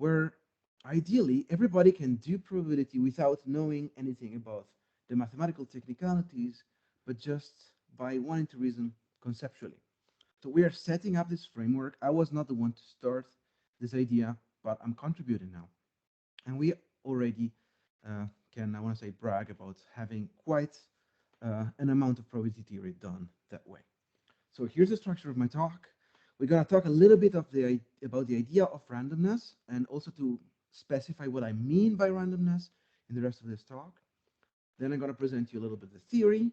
where ideally everybody can do probability without knowing anything about the mathematical technicalities, but just by wanting to reason conceptually. So we are setting up this framework. I was not the one to start this idea, but I'm contributing now. And we already can, I want to say, brag about having quite an amount of probability theory done that way. So here's the structure of my talk. We're going to talk a little bit about the idea of randomness, and also to specify what I mean by randomness in the rest of this talk. Then I'm going to present you a little bit of the theory,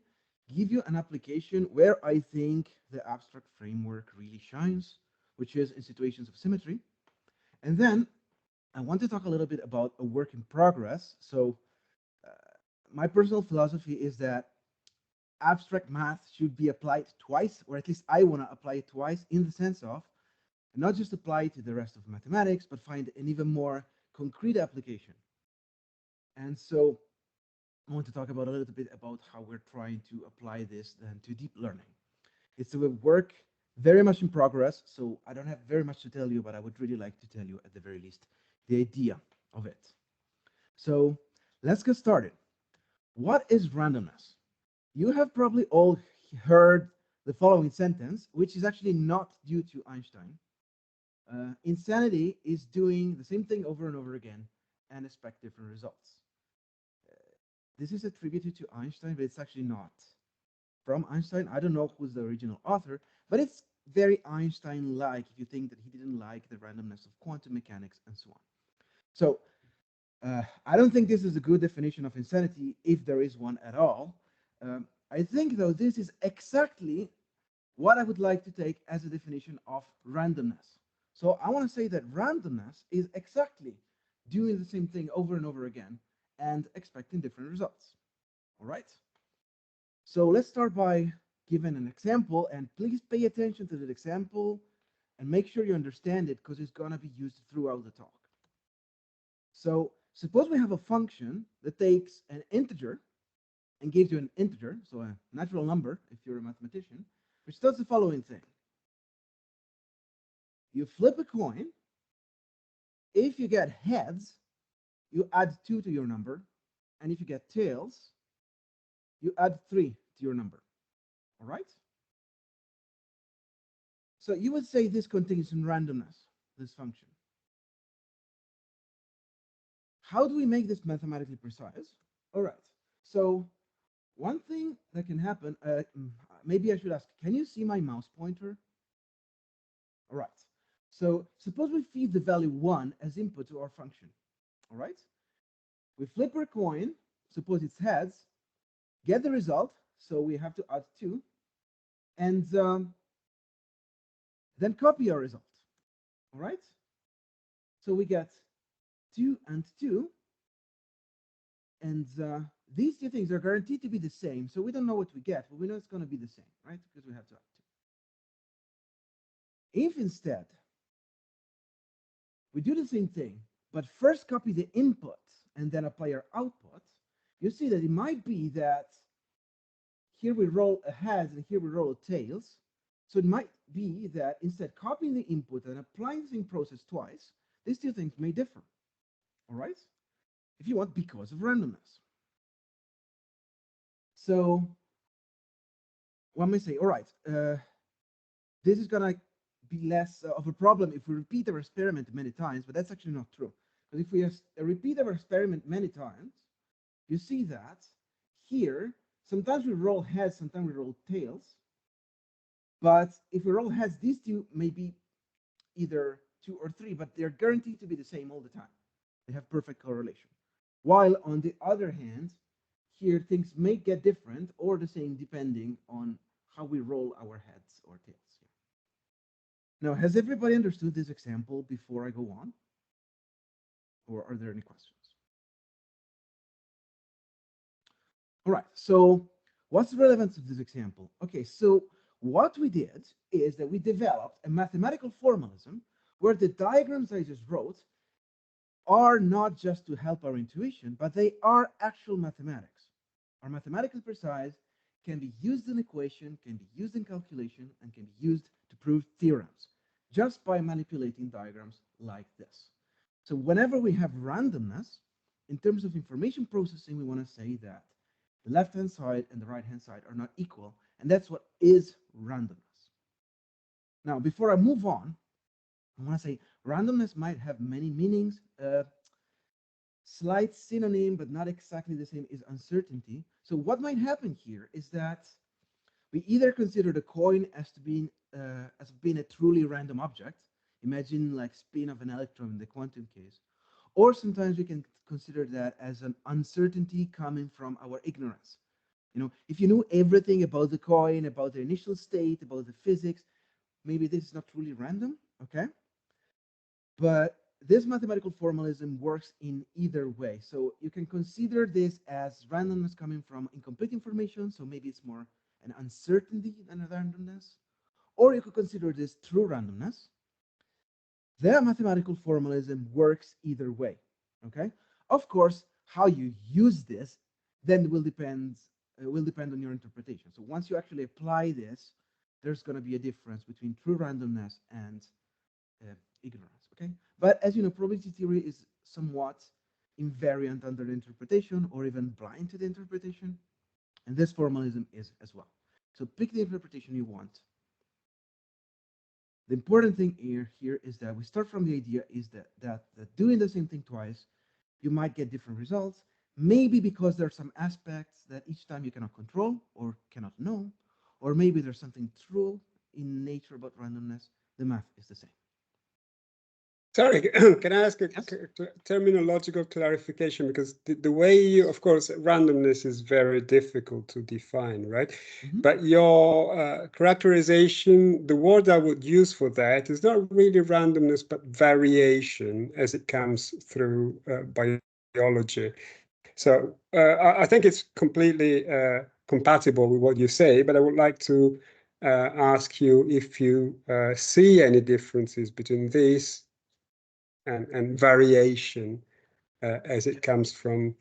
give you an application where I think the abstract framework really shines, which is in situations of symmetry. And then I want to talk a little bit about a work in progress. So my personal philosophy is that abstract math should be applied twice, or at least I want to apply it twice, in the sense of not just apply it to the rest of mathematics, but find an even more concrete application. And so I want to talk about a little bit about how we're trying to apply this then to deep learning. It's a work very much in progress, so I don't have very much to tell you, but I would really like to tell you at the very least the idea of it. So let's get started. What is randomness? You have probably all heard the following sentence, which is actually not due to Einstein. Insanity is doing the same thing over and over again and expect different results. This is attributed to Einstein, but it's actually not from Einstein. I don't know who's the original author, but it's very Einstein-like if you think that he didn't like the randomness of quantum mechanics and so on. So I don't think this is a good definition of insanity, if there is one at all. I think, though, this is exactly what I would like to take as a definition of randomness. So I want to say that randomness is exactly doing the same thing over and over again and expecting different results. All right? So let's start by giving an example, and please pay attention to that example and make sure you understand it, because it's going to be used throughout the talk. So suppose we have a function that takes an integer and gives you an integer, so a natural number, if you're a mathematician, which does the following thing. You flip a coin. If you get heads, you add 2 to your number. And if you get tails, you add 3 to your number. All right? So you would say this contains some randomness, this function. How do we make this mathematically precise? All right. So one thing that can happen, maybe I should ask, can you see my mouse pointer? All right. So suppose we feed the value 1 as input to our function. All right. We flip our coin. Suppose it's heads. Get the result. So we have to add 2. And then copy our result. All right. So we get 2 and 2. And these two things are guaranteed to be the same. So we don't know what we get, but we know it's going to be the same, right? Because we have to add 2. If instead we do the same thing, but first copy the input and then apply our output, you see that it might be that here we roll a heads and here we roll a tails. So it might be that instead copying the input and applying the same process twice, these two things may differ. All right? If you want, because of randomness. So one may say, all right, this is going to be less of a problem if we repeat our experiment many times, but that's actually not true. But if we repeat our experiment many times, you see that here, sometimes we roll heads, sometimes we roll tails. But if we roll heads, these two may be either 2 or 3, but they're guaranteed to be the same all the time. They have perfect correlation. While on the other hand, here things may get different or the same depending on how we roll our heads or tails. Now, has everybody understood this example before I go on? Or are there any questions? All right, so what's the relevance of this example? Okay, so what we did is that we developed a mathematical formalism where the diagrams I just wrote are not just to help our intuition, but they are actual mathematics. Are mathematically precise, can be used in equation, can be used in calculation, and can be used to prove theorems just by manipulating diagrams like this. So whenever we have randomness, in terms of information processing, we want to say that the left-hand side and the right-hand side are not equal, and that's what is randomness. Now, before I move on, I want to say randomness might have many meanings. Slight synonym, but not exactly the same, is uncertainty. So what might happen here is that we either consider the coin as being a truly random object, imagine like spin of an electron in the quantum case, or sometimes we can consider that as an uncertainty coming from our ignorance. You know, if you knew everything about the coin, about the initial state, about the physics, maybe this is not truly random, okay? But this mathematical formalism works in either way. So you can consider this as randomness coming from incomplete information, so maybe it's more an uncertainty than a randomness. Or you could consider this true randomness. The mathematical formalism works either way, okay? Of course, how you use this then will depend on your interpretation. So once you actually apply this, there's going to be a difference between true randomness and ignorance, okay? But as you know, probability theory is somewhat invariant under the interpretation or even blind to the interpretation, and this formalism is as well. So pick the interpretation you want. The important thing here is that we start from the idea is that doing the same thing twice, you might get different results, maybe because there are some aspects that each time you cannot control or cannot know, or maybe there's something true in nature about randomness. The math is the same. Sorry, can I ask a Yes? terminological clarification? Because the way you, of course, randomness is very difficult to define, right? Mm-hmm. But your characterization, the word I would use for that is not really randomness, but variation as it comes through biology. So I think it's completely compatible with what you say, but I would like to ask you if you see any differences between this and variation as it comes from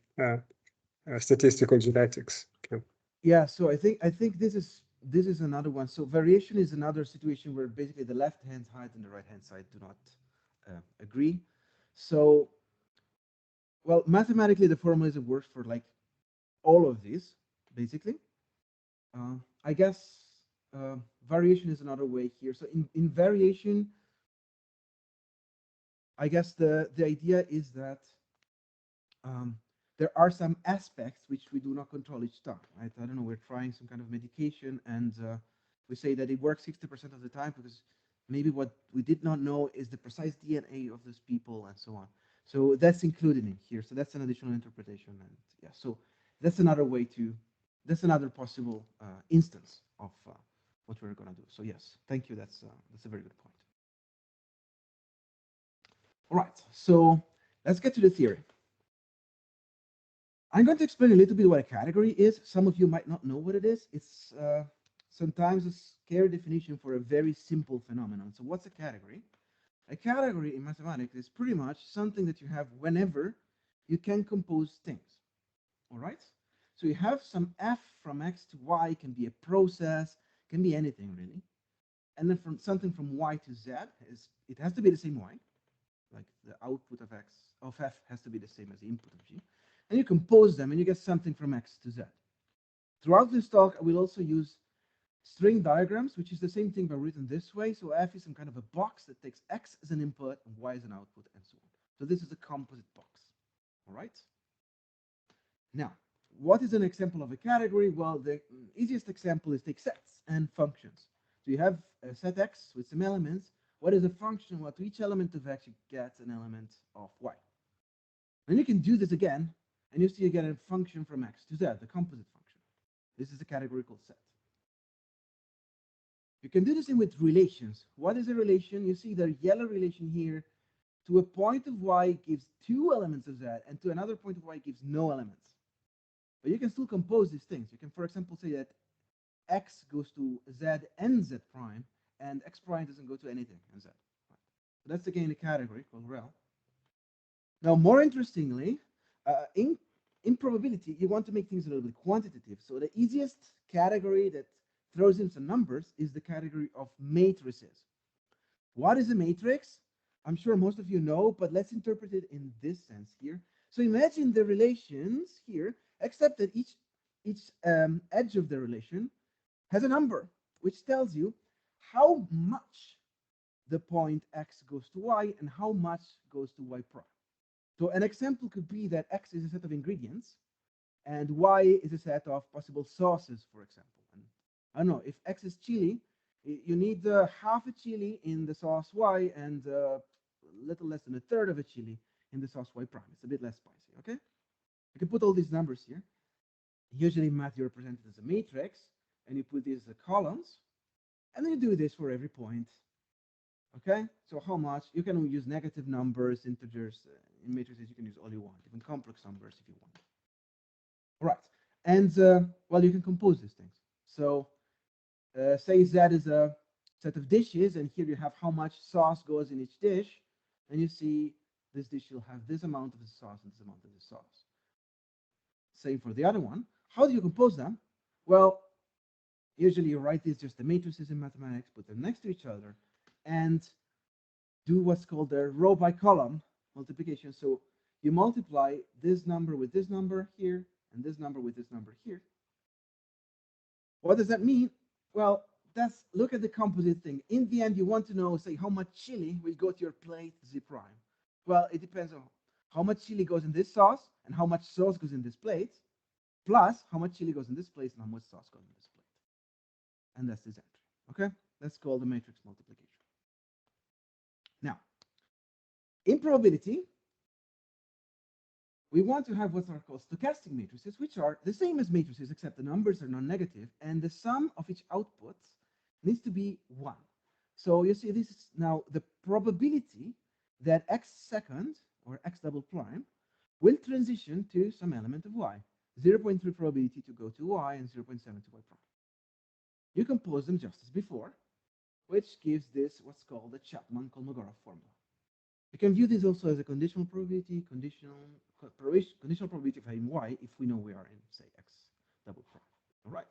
statistical genetics. Yeah. Yeah, so I think this is another one. So variation is another situation where basically the left hand side and the right hand side do not agree. So, well, mathematically the formalism works for like all of these, basically. I guess variation is another way here. So in variation, I guess the idea is that um, there are some aspects which we do not control each time, right? I don't know, we're trying some kind of medication and we say that it works 60% of the time because maybe what we did not know is the precise DNA of those people and so on. So that's included in here. So that's an additional interpretation. And yeah, so that's another way to, that's another possible instance of what we're going to do. So yes, thank you. That's a very good point. All right, so let's get to the theory. I'm going to explain a little bit what a category is. Some of you might not know what it is. It's sometimes a scary definition for a very simple phenomenon. So what's a category? A category in mathematics is pretty much something that you have whenever you can compose things. All right? So you have some f from x to y, can be a process, can be anything really. And then from something from y to z, it has to be the same y. Like the output of f has to be the same as the input of g. And you compose them and you get something from x to z. Throughout this talk, I will also use string diagrams, which is the same thing but written this way. So f is some kind of a box that takes x as an input and y as an output and so on. So this is a composite box. All right? Now, what is an example of a category? Well, the easiest example is take sets and functions. So you have a set x with some elements. What is a function? Well, to each element of x, you get an element of y. Then you can do this again, and you see you get a function from x to z, the composite function. This is a category called set. You can do the same with relations. What is a relation? You see the yellow relation here. To a point of y gives two elements of z, and to another point of y gives no elements. But you can still compose these things. You can, for example, say that x goes to z and z prime, and x prime doesn't go to anything in z. So that's again a category called rel. Now, more interestingly, in probability, you want to make things a little bit quantitative. So the easiest category that throws in some numbers is the category of matrices. What is a matrix? I'm sure most of you know, but let's interpret it in this sense here. So imagine the relations here, except that each edge of the relation has a number, which tells you how much the point x goes to y and how much goes to y prime. So an example could be that x is a set of ingredients and y is a set of possible sauces, for example. And I don't know, if x is chili, you need half a chili in the sauce y and a little less than a third of a chili in the sauce y prime. It's a bit less spicy, okay? You can put all these numbers here. Usually in math, you represent it as a matrix, and you put these as columns, and then you do this for every point. Okay, so how much? You can use negative numbers, integers. In matrices, you can use all you want, even complex numbers if you want. All right, and well, you can compose these things. So say Z is a set of dishes, and here you have how much sauce goes in each dish, and you see this dish will have this amount of the sauce and this amount of the sauce. Same for the other one. How do you compose them? Well, usually you write these just the matrices in mathematics, put them next to each other, and do what's called a row by column multiplication. So you multiply this number with this number here, and this number with this number here. What does that mean? Well, look at the composite thing. In the end, you want to know, say, how much chili will go to your plate Z prime. Well, it depends on how much chili goes in this sauce and how much sauce goes in this plate, plus how much chili goes in this plate and how much sauce goes in this plate. And that's this entry. Okay? That's called the matrix multiplication. Now, in probability, we want to have what are called stochastic matrices, which are the same as matrices, except the numbers are non-negative, and the sum of each output needs to be 1. So you see, this is now the probability that x second, or x double prime, will transition to some element of y. 0.3 probability to go to y and 0.7 to y prime. You compose them just as before, which gives this what's called the Chapman-Kolmogorov formula. You can view this also as a conditional probability, conditional probability of having y if we know we are in, say, x double prime. All right.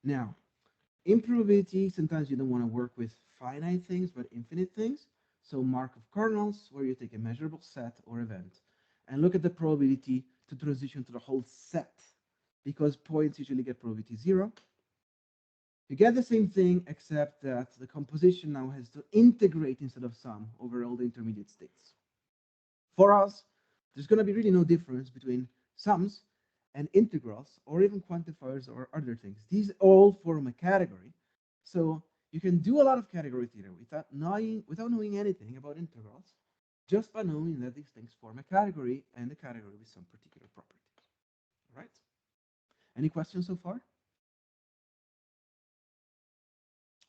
Now, in probability, sometimes you don't want to work with finite things, but infinite things. So Markov kernels, where you take a measurable set or event and look at the probability to transition to the whole set, because points usually get probability 0. You get the same thing, except that the composition now has to integrate instead of sum over all the intermediate states. For us, there's going to be really no difference between sums and integrals, or even quantifiers or other things. These all form a category. So you can do a lot of category theory without knowing anything about integrals, just by knowing that these things form a category, and a category with some particular properties. All right? Any questions so far?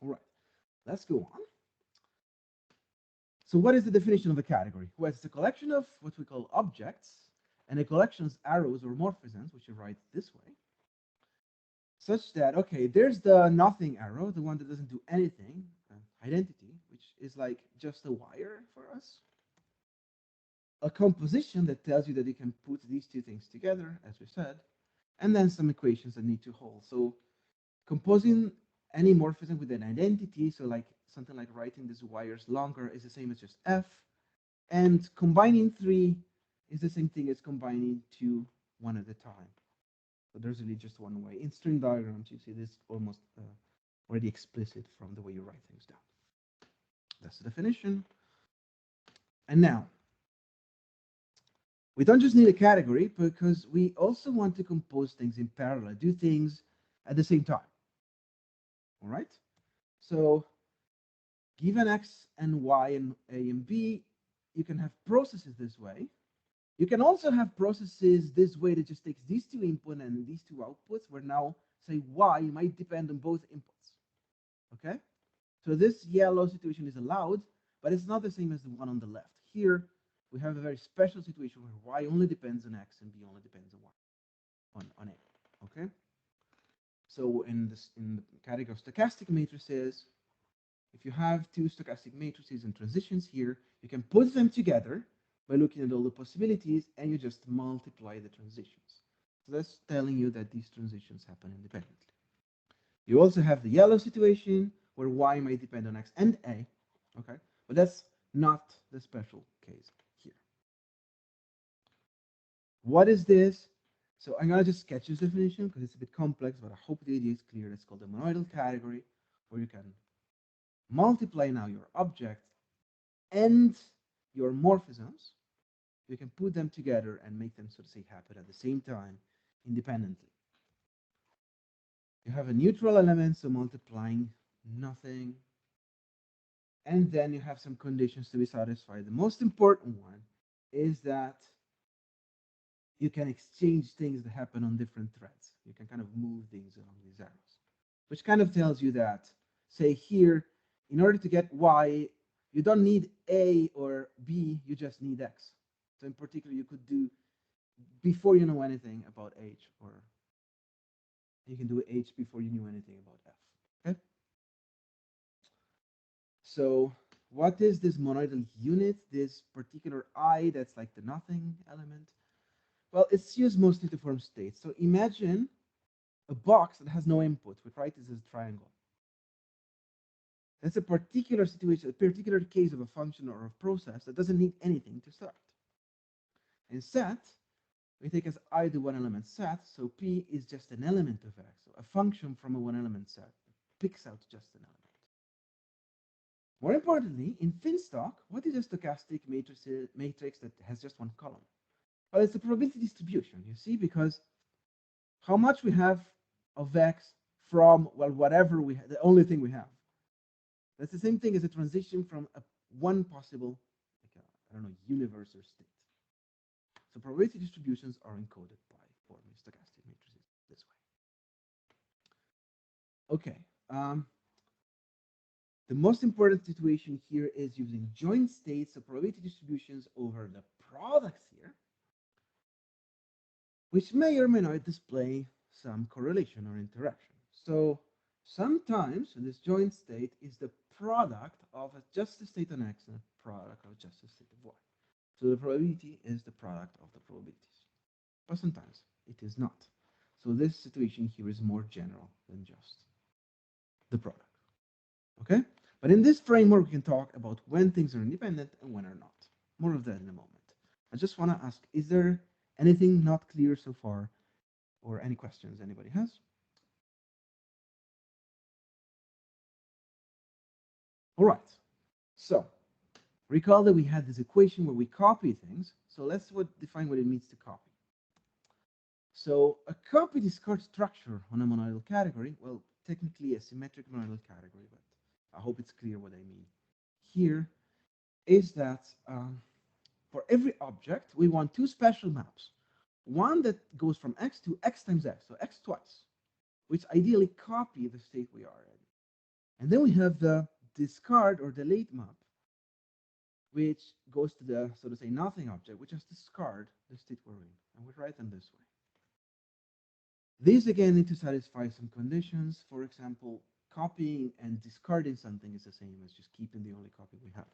All right, let's go on. So what is the definition of a category? Well, it's a collection of what we call objects, and a collection of arrows or morphisms, which you write this way, such that, okay, there's the nothing arrow, the one that doesn't do anything, identity, which is like just a wire for us. A composition that tells you that you can put these two things together, as we said, and then some equations that need to hold. So composing any morphism with an identity, so like something like writing these wires longer, is the same as just f, and combining 3 is the same thing as combining 2 one at a time. So there's really just one way. In string diagrams, you see this almost already explicit from the way you write things down. That's the definition. And now, we don't just need a category, because we also want to compose things in parallel, do things at the same time. All right? So given x and y and a and b, you can have processes this way. You can also have processes this way that just takes these two inputs and these two outputs, where now, say, y might depend on both inputs. Okay? So this yellow situation is allowed, but it's not the same as the one on the left. Here, we have a very special situation where y only depends on x and b only depends on y, on a. Okay? So in the category of stochastic matrices, if you have two stochastic matrices and transitions here, you can put them together by looking at all the possibilities, and you just multiply the transitions. So that's telling you that these transitions happen independently. You also have the yellow situation, where y might depend on x and a, Okay, but that's not the special case here. What is this? So I'm gonna just sketch this definition because it's a bit complex, but I hope the idea is clear. It's called the monoidal category, where you can multiply now your objects and your morphisms. You can put them together and make them, so to say, happen at the same time independently. You have a neutral element, so multiplying nothing. And then you have some conditions to be satisfied. The most important one is that you can exchange things that happen on different threads. You can kind of move things along these arrows, which kind of tells you that, say here, in order to get y, you don't need a or b, you just need x. So in particular, you could do, before you know anything about h, or you can do h before you knew anything about f. Okay? So what is this monoidal unit, this particular I that's like the nothing element? Well, it's used mostly to form states. So imagine a box that has no input. We write this as a triangle. That's a particular situation, a particular case of a function or a process that doesn't need anything to start. In set, we take as I the one element set, so P is just an element of X. So a function from a one element set picks out just an element. More importantly, in Finstock, what is a stochastic matrix that has just one column? Well, it's a probability distribution, you see, because how much we have of X from, well, whatever we have, the only thing we have. That's the same thing as a transition from one possible, like I don't know, universe or state. So probability distributions are encoded by forming stochastic matrices this way. Okay. The most important situation here is using joint states, so probability distributions over the products here, which may or may not display some correlation or interaction. So sometimes this joint state is the product of just a state on X and a product of just a state of Y. So the probability is the product of the probabilities. But sometimes it is not. So this situation here is more general than just the product. Okay? But in this framework, we can talk about when things are independent and when are not. More of that in a moment. I just want to ask, is there anything not clear so far or any questions anybody has? All right. So recall that we had this equation where we copy things. So let's define what it means to copy. So a copy discard structure on a monoidal category, well, technically a symmetric monoidal category, but I hope it's clear what I mean here, is that for every object, we want two special maps. One that goes from x to x times x, so x twice, which ideally copy the state we are in. And then we have the discard or delete map, which goes to the, so to say, nothing object, which just discard the state we're in. And we write them this way. These again need to satisfy some conditions. For example, copying and discarding something is the same as just keeping the only copy we have.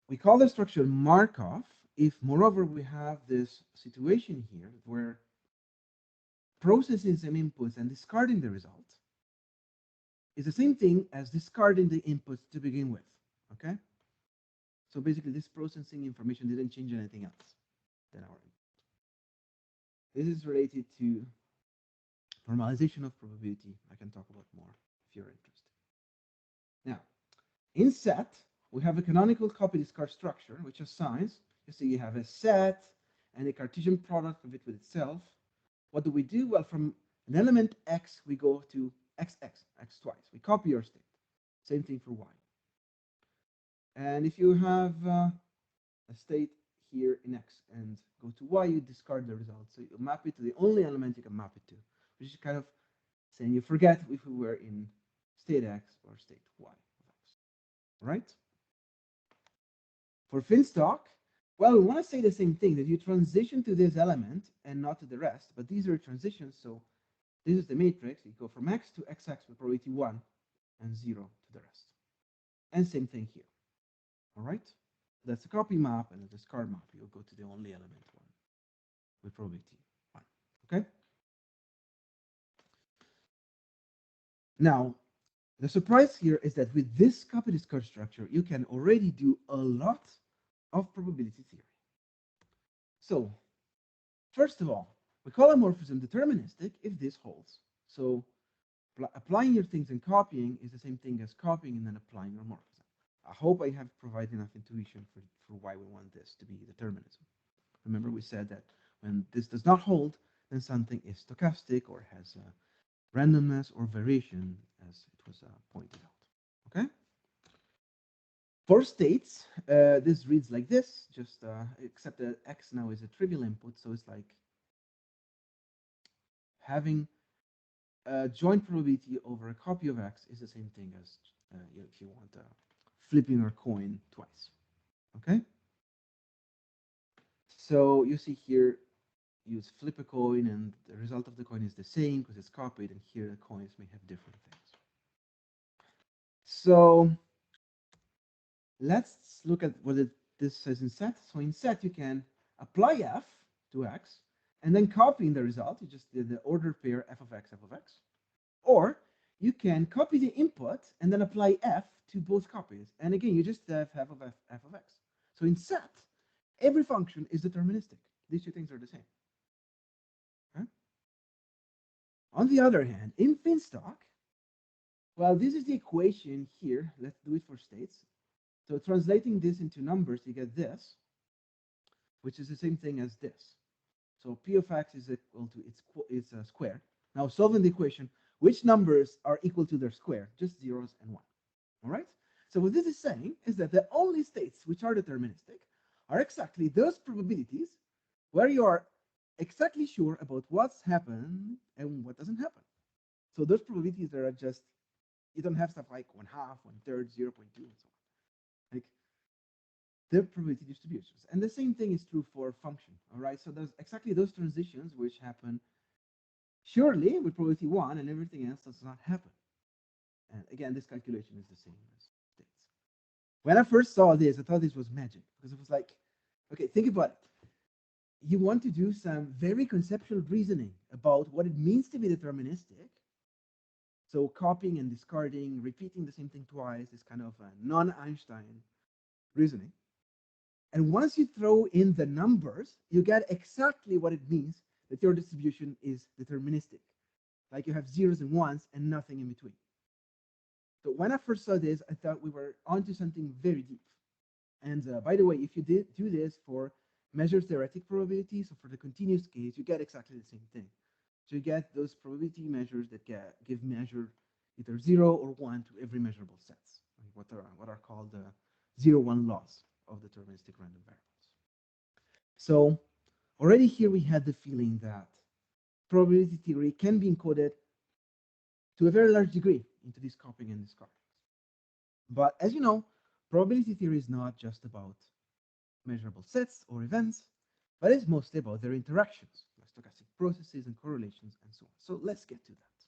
We call the structure Markov if, moreover, we have this situation here where processing some inputs and discarding the result is the same thing as discarding the inputs to begin with, okay? So basically, this processing information didn't change anything else than our input. This is related to normalization of probability. I can talk about more if you're interested. Now, in set, we have a canonical copy discard structure, which assigns, you see, you have a set and a Cartesian product of it with itself. What do we do? Well, from an element x, we go to x twice. We copy your state. Same thing for y. And if you have a state here in x and go to y, you discard the result. So you map it to the only element you can map it to, which is kind of saying you forget if we were in state x or state y of x. All right? For Finstock, well, we want to say the same thing, that you transition to this element and not to the rest, but these are transitions, so this is the matrix. You go from x to xx with probability 1 and 0 to the rest. And same thing here. All right? That's a copy map and a discard map. You'll go to the only element 1 with probability 1. Okay? Now, The surprise here is that with this copy discard structure, you can already do a lot of probability theory. So, first of all, we call a morphism deterministic if this holds. So, applying your things and copying is the same thing as copying and then applying your morphism. I hope I have provided enough intuition for why we want this to be determinism. Remember, we said that when this does not hold, then something is stochastic or has randomness or variation, as it was pointed out. Okay? For states, this reads like this, just except that x now is a trivial input, so it's like having a joint probability over a copy of x is the same thing as if you want flipping a coin twice. Okay? So you see here, you flip a coin, and the result of the coin is the same because it's copied, and here the coins may have different things. So let's look at what this says in set. So in set, you can apply f to x, and then copy in the result. You just did the order pair f of x, f of x. Or you can copy the input and then apply f to both copies. And again, you just have f of f of x. So in set, every function is deterministic. These two things are the same. Okay? On the other hand, in Finstock, well, this is the equation here. Let's do it for states. So translating this into numbers, you get this, which is the same thing as this. So p of x is equal to its square. Now solving the equation, which numbers are equal to their square? Just zeros and one. All right? So what this is saying is that the only states which are deterministic are exactly those probabilities where you are exactly sure about what's happened and what doesn't happen. So those probabilities that are just, you don't have stuff like 1/2, 1/3, 0.2, and so on. Like, they're probability distributions. And the same thing is true for function. All right? So there's exactly those transitions which happen surely with probability 1, and everything else does not happen. And again, this calculation is the same as states. When I first saw this, I thought this was magic because it was like, okay, think about it. You want to do some very conceptual reasoning about what it means to be deterministic. So copying and discarding, repeating the same thing twice is kind of a non-Einstein reasoning. And once you throw in the numbers, you get exactly what it means that your distribution is deterministic. Like you have zeros and ones and nothing in between. So when I first saw this, I thought we were onto something very deep. And by the way, if you did do this for measure theoretic probability, so for the continuous case, you get exactly the same thing. So you get those probability measures that give measure either 0 or 1 to every measurable sets, like what are called the 0-1 laws of deterministic random variables. So already here we had the feeling that probability theory can be encoded to a very large degree into this copying and discarding. But as you know, probability theory is not just about measurable sets or events, but it's mostly about their interactions, like stochastic processes and correlations and so on. So let's get to that.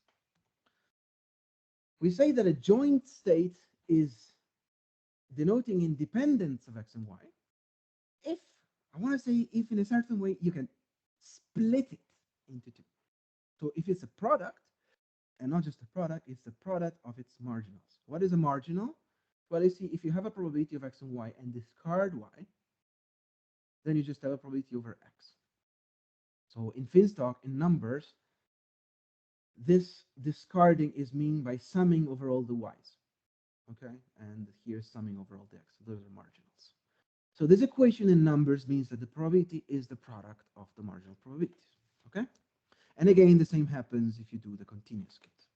We say that a joint state is denoting independence of x and y if, I want to say, if in a certain way you can split it into two. So if it's a product, and not just a product, it's the product of its marginals. What is a marginal? Well, you see, if you have a probability of x and y and discard y, then you just have a probability over x. So in Finstock, in numbers, this discarding is mean by summing over all the y's. Okay, and here's summing over all the x. So those are marginals. So this equation in numbers means that the probability is the product of the marginal probabilities. Okay, and again, the same happens if you do the continuous case.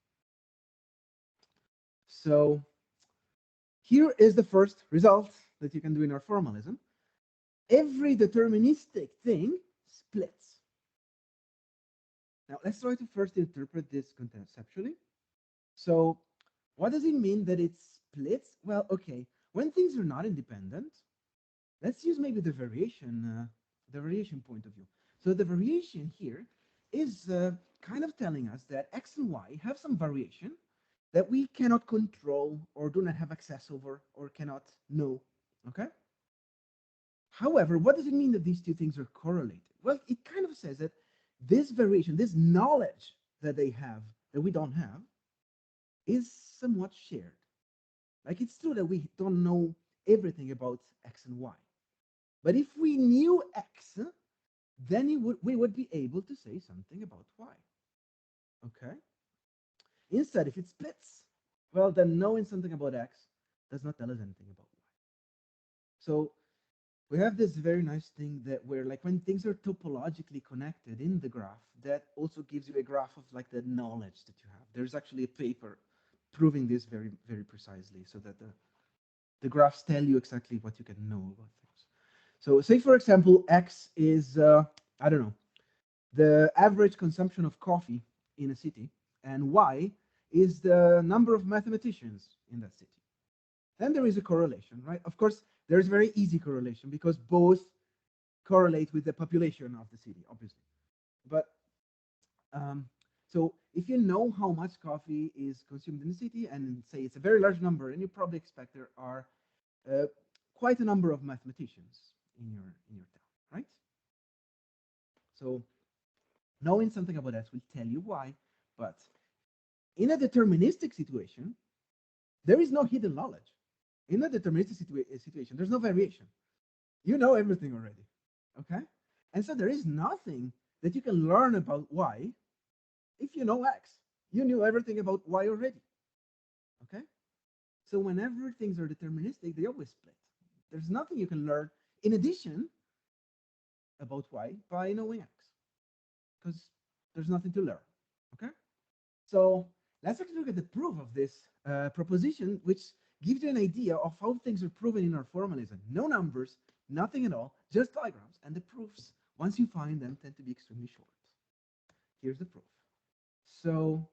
So here is the first result that you can do in our formalism. Every deterministic thing splits. Now, let's try to first interpret this conceptually. So what does it mean that it splits? Well, okay, when things are not independent, let's use maybe the variation point of view. So the variation here is kind of telling us that x and y have some variation that we cannot control or do not have access over or cannot know, okay? However, what does it mean that these two things are correlated? Well, it kind of says that this variation, this knowledge that they have, that we don't have, is somewhat shared. Like it's true that we don't know everything about X and Y. But if we knew X, then we would be able to say something about Y. Okay? Instead, if it splits, well, then knowing something about X does not tell us anything about Y. So we have this very nice thing that where like when things are topologically connected in the graph, that also gives you a graph of like the knowledge that you have. There's actually a paper proving this very, very precisely so that the graphs tell you exactly what you can know about things. So say, for example, X is, I don't know, the average consumption of coffee in a city, and Y is the number of mathematicians in that city. Then there is a correlation, right? Of course, there's very easy correlation because both correlate with the population of the city, obviously. But um, so if you know how much coffee is consumed in the city, and say it's a very large number, and you probably expect there are uh, quite a number of mathematicians in your town, right? So knowing something about X will tell you why, but in a deterministic situation, there is no hidden knowledge. In a deterministic situation, there's no variation. You know everything already, okay? And so there is nothing that you can learn about Y if you know X. You knew everything about Y already, okay? So whenever things are deterministic, they always split. There's nothing you can learn in addition about Y by knowing X, because there's nothing to learn, okay? So let's actually look at the proof of this proposition, which gives you an idea of how things are proven in our formalism. No numbers, nothing at all, just diagrams, and the proofs, once you find them, tend to be extremely short. Here's the proof. So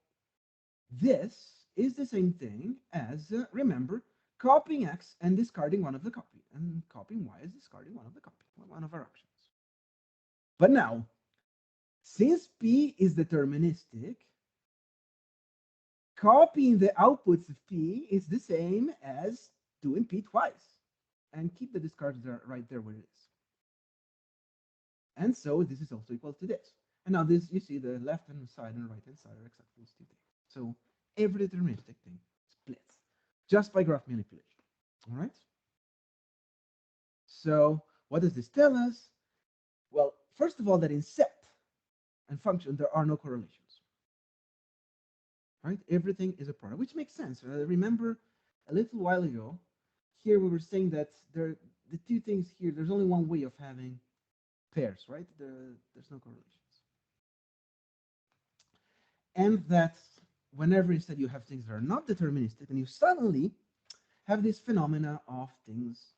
this is the same thing as, remember, copying X and discarding one of the copy, and copying Y is discarding one of the copy, one of our actions. But now, since P is deterministic, copying the outputs of P is the same as doing P twice. And keep the discard there, right there where it is. And so this is also equal to this. And now this, you see the left-hand side and right-hand side are exactly the same thing. So every deterministic thing splits just by graph manipulation. All right? So what does this tell us? Well, first of all, that in set and function, there are no correlations. Right? Everything is a product, which makes sense. Remember a little while ago, here we were saying that the two things here, there's only one way of having pairs, right? There's no correlations. And that whenever instead you have things that are not deterministic, and you suddenly have this phenomena of things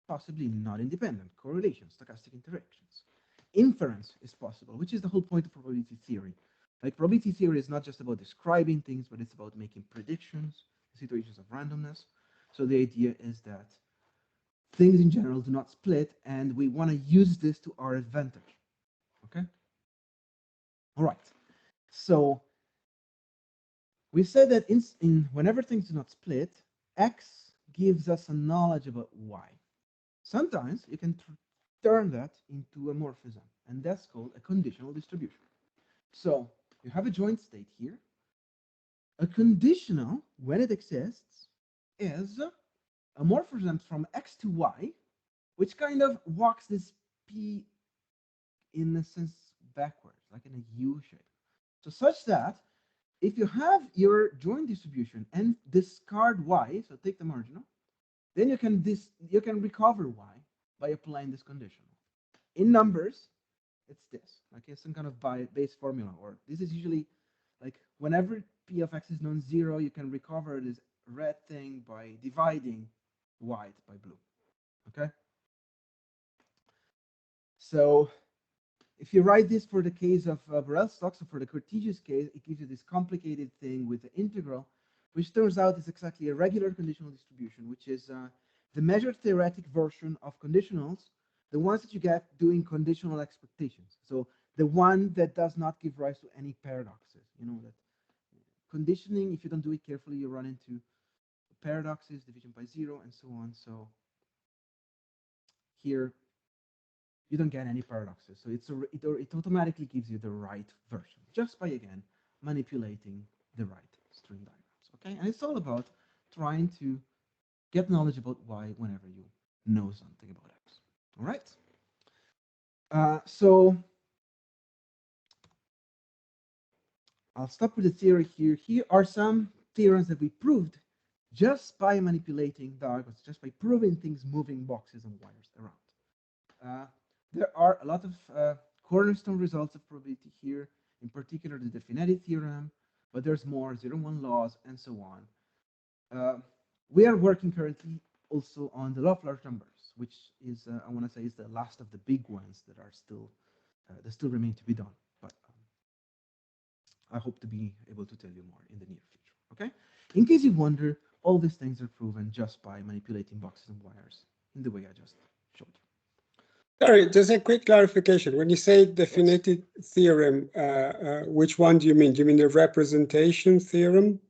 possibly not independent, correlations, stochastic interactions. Inference is possible, which is the whole point of probability theory. Like probability theory is not just about describing things, but it's about making predictions, situations of randomness. So the idea is that things in general do not split, and we want to use this to our advantage. Okay? All right. So we said that whenever things do not split, X gives us a knowledge about Y. Sometimes you can turn that into a morphism, and that's called a conditional distribution. So you have a joint state here. A conditional, when it exists, is a morphism from X to Y, which kind of walks this P in a sense backwards, like in a U shape. So such that if you have your joint distribution and discard Y, so take the marginal, then you can recover Y by applying this conditional. In numbers, it's this, like it's some kind of base formula, or this is usually like whenever P of X is non-zero, you can recover this red thing by dividing white by blue. Okay? So if you write this for the case of Borel-Stokes, so for the Cartesius case, it gives you this complicated thing with the integral, which turns out is exactly a regular conditional distribution, which is the measured theoretic version of conditionals, the ones that you get doing conditional expectations. So the one that does not give rise to any paradoxes. You know that conditioning, if you don't do it carefully, you run into paradoxes, division by zero, and so on. So here you don't get any paradoxes. So it automatically gives you the right version just by, again, manipulating the right string diagram. Okay, and it's all about trying to get knowledge about y whenever you know something about x. All right. So I'll stop with the theory here. Here are some theorems that we proved just by manipulating diagrams, just by proving things moving boxes and wires around. There are a lot of cornerstone results of probability here, in particular the Definetti theorem, but there's more, 0-1 laws, and so on. We are working currently also on the law of large numbers, which is, I want to say, is the last of the big ones that are still that still remain to be done. But I hope to be able to tell you more in the near future. Okay. In case you wonder, all these things are proven just by manipulating boxes and wires in the way I just showed you. Sorry, just a quick clarification. When you say Yes. definitive theorem, which one do you mean? Do you mean the representation theorem?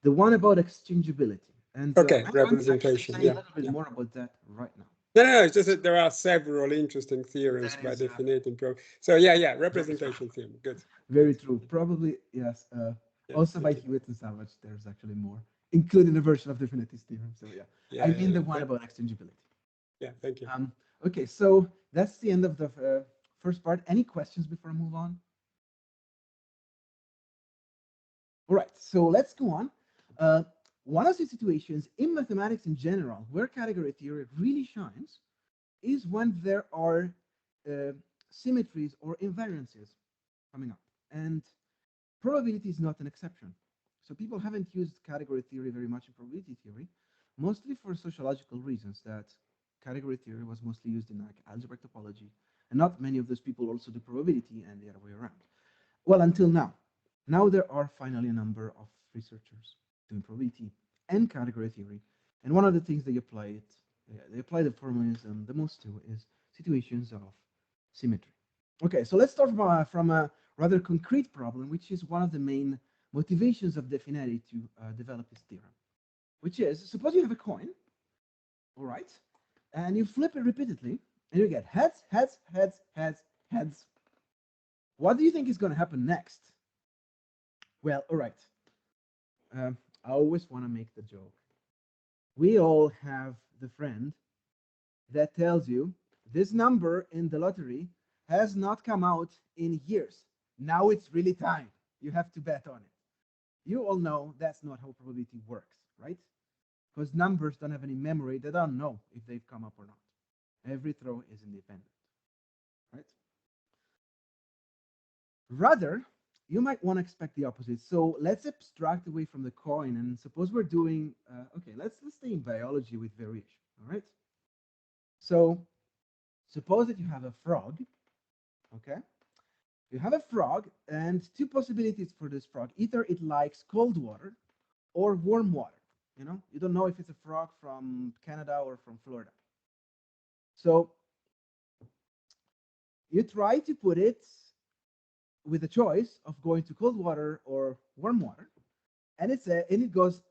The one about exchangeability. And Okay, I'm going to actually representation. say a Yeah. little bit more about that right now. No, no, no, it's just that there are several interesting theorems That by is definiting pro. So yeah, very true. representation theorem. Good. Very true. Probably, yes. Yeah, Also by thank you. Hewitt and Savage, there's actually more, including a version of Definity's theorem. So yeah, I mean the one about exchangeability. Yeah, thank you. Okay, so that's the end of the first part. Any questions before I move on? All right, so let's go on. One of the situations in mathematics in general where category theory really shines is when there are symmetries or invariances coming up. And probability is not an exception. So people haven't used category theory very much in probability theory, mostly for sociological reasons, that category theory was mostly used in like algebraic topology, and not many of those people also do probability and the other way around. Well, until now. Now there are finally a number of researchers doing probability and category theory, and one of the things they apply the formalism the most to is situations of symmetry. Okay, so let's start from a rather concrete problem, which is one of the main motivations of Definetti to develop his theorem, which is, suppose you have a coin, all right, and you flip it repeatedly, and you get heads, heads, heads, heads, heads. What do you think is going to happen next? Well, all right. I always want to make the joke. We all have the friend that tells you this number in the lottery has not come out in years. Now it's really time. You have to bet on it. You all know that's not how probability works, right? Because numbers don't have any memory. They don't know if they've come up or not. Every throw is independent, right? Rather, you might want to expect the opposite. So let's abstract away from the coin and suppose we're doing, okay, let's stay in biology with variation, all right? So suppose that you have a frog, okay? You have a frog and two possibilities for this frog. Either it likes cold water or warm water. You know, you don't know if it's a frog from Canada or from Florida. So you try to put it with a choice of going to cold water or warm water, and it goes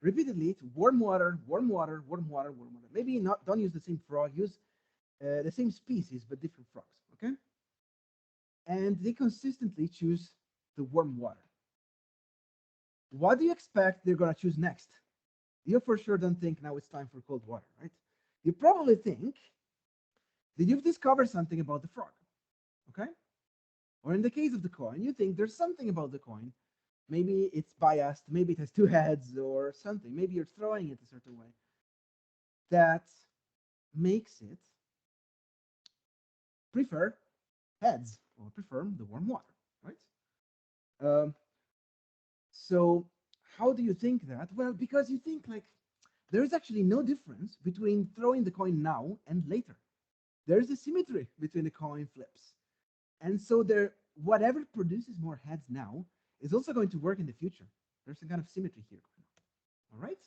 repeatedly to warm water, warm water, warm water, warm water. Maybe not. Don't use the same frog. Use the same species but different frogs. Okay, and they consistently choose the warm water. What do you expect they're gonna choose next? You for sure don't think now it's time for cold water, right? You probably think that you've discovered something about the frog. Okay, or in the case of the coin, you think there's something about the coin. Maybe it's biased, maybe it has two heads or something. Maybe you're throwing it a certain way that makes it prefer heads or prefer the warm water, right? Um, so how do you think that? Well, because you think like there is actually no difference between throwing the coin now and later. There is a symmetry between the coin flips. And so there, whatever produces more heads now is also going to work in the future. There's some kind of symmetry here. All right?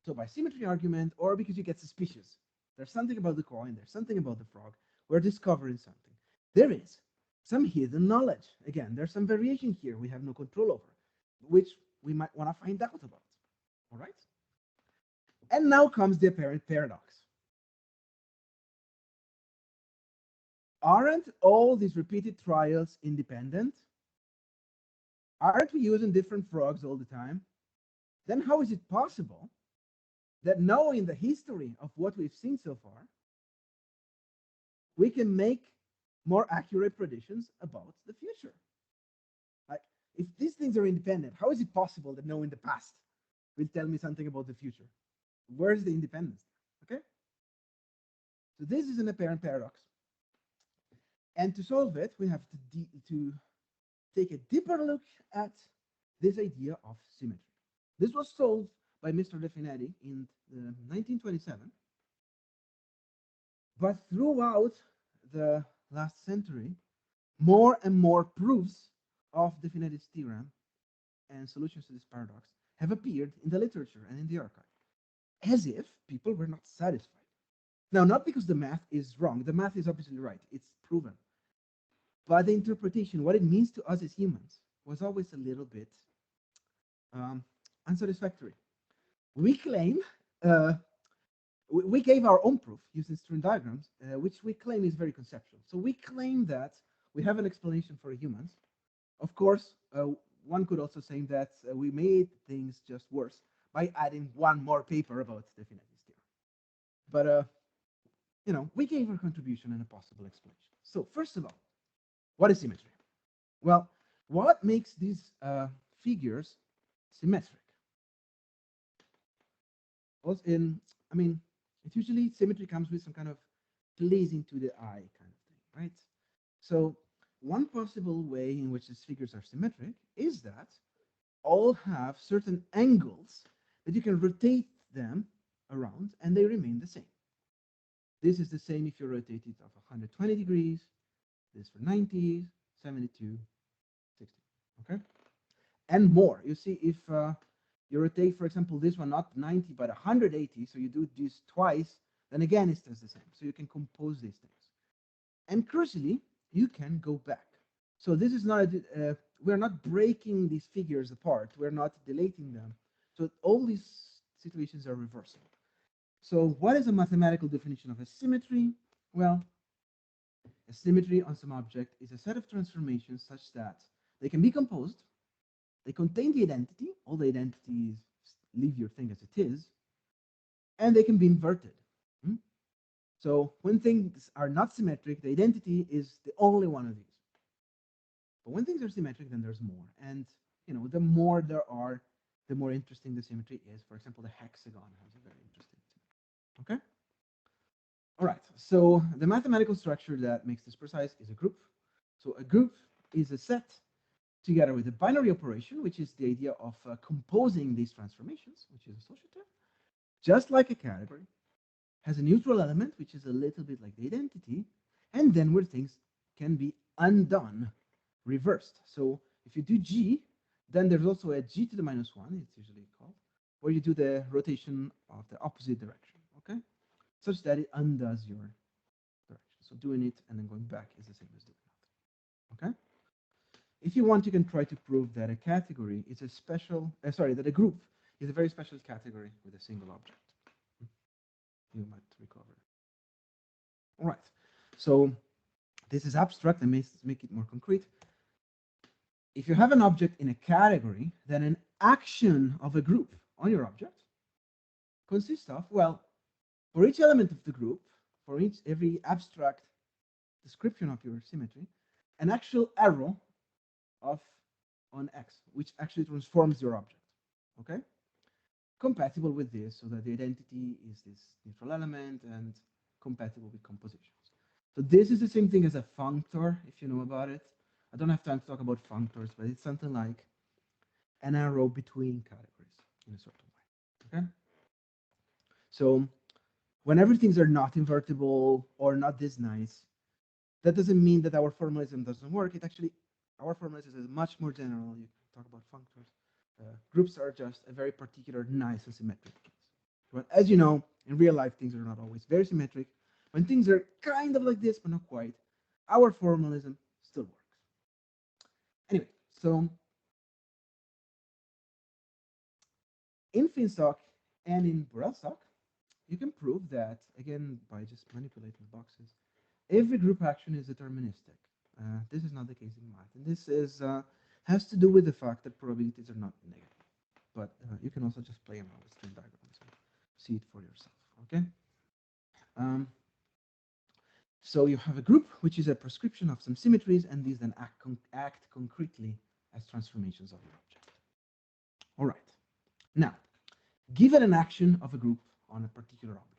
So by symmetry argument, or because you get suspicious, there's something about the coin, there's something about the frog, we're discovering something. There is some hidden knowledge. Again, there's some variation here we have no control over, which we might want to find out about. All right? And now comes the apparent paradox. Aren't all these repeated trials independent? Aren't we using different frogs all the time? then how is it possible that knowing the history of what we've seen so far, we can make more accurate predictions about the future? Like, if these things are independent, how is it possible that knowing the past will tell me something about the future? Where's the independence? Okay? So this is an apparent paradox. And to solve it, we have to take a deeper look at this idea of symmetry. This was solved by Mr. Definetti in 1927, but throughout the last century, more and more proofs of Definetti's theorem and solutions to this paradox have appeared in the literature and in the archive, as if people were not satisfied. Now, not because the math is wrong. The math is obviously right. It's proven. But the interpretation, what it means to us as humans, was always a little bit unsatisfactory. We claim, we gave our own proof using string diagrams, which we claim is very conceptual. So we claim that we have an explanation for humans. Of course, one could also say that we made things just worse by adding one more paper about Definetti's theorem. But we gave our contribution and a possible explanation. So first of all, what is symmetry? Well, what makes these figures symmetric? Also, it usually symmetry comes with some kind of pleasing to the eye kind of thing, right? So one possible way in which these figures are symmetric is that all have certain angles that you can rotate them around and they remain the same. This is the same if you rotate it of 120 degrees, this for 90, 72, 60, okay? And more. You see, if you rotate, for example, this one not 90 but 180, so you do this twice, then again it stays the same. So you can compose these things. And crucially, you can go back. So this is not, we're not breaking these figures apart. We're not deleting them. So all these situations are reversible. So what is a mathematical definition of a symmetry? Well, a symmetry on some object is a set of transformations such that they can be composed, they contain the identity, all the identities leave your thing as it is, and they can be inverted. So when things are not symmetric, the identity is the only one of these. But when things are symmetric, then there's more. And the more there are, the more interesting the symmetry is. For example, the hexagon has a very interesting symmetry. Okay? All right, so the mathematical structure that makes this precise is a group. So a group is a set together with a binary operation, which is the idea of composing these transformations, which is associative, just like a category, has a neutral element, which is a little bit like the identity, and then where things can be undone, reversed. So if you do G, then there's also a G to the minus 1, it's usually called, where you do the rotation of the opposite direction, okay? Such that it undoes your direction. So doing it and then going back is the same as doing nothing, okay? If you want, you can try to prove that a category is a special, that a group is a very special category with a single object. You might recover. All right, so this is abstract and make it more concrete. If you have an object in a category, then an action of a group on your object consists of, well, for each element of the group, for every abstract description of your symmetry, an actual arrow on X, which actually transforms your object, okay? Compatible with this, so that the identity is this neutral element and compatible with compositions. So this is the same thing as a functor, if you know about it. I don't have time to talk about functors, but it's something like an arrow between categories in a certain way, okay? So whenever things are not invertible or not this nice, that doesn't mean that our formalism doesn't work. It actually, our formalism is much more general. You can talk about functors. Groups are just a very particular, nice and symmetric case. But as you know, in real life, things are not always very symmetric. When things are kind of like this, but not quite, our formalism still works. Anyway, so in Finstock and in Borel-Stock, you can prove that, again, by just manipulating boxes, every group action is deterministic. This is not the case in math. And this is has to do with the fact that probabilities are not negative. but you can also just play around with string diagrams and see it for yourself. Okay. Um, so you have a group, which is a prescription of some symmetries, and these then act concretely as transformations of your object. All right. Now, given an action of a group on a particular object,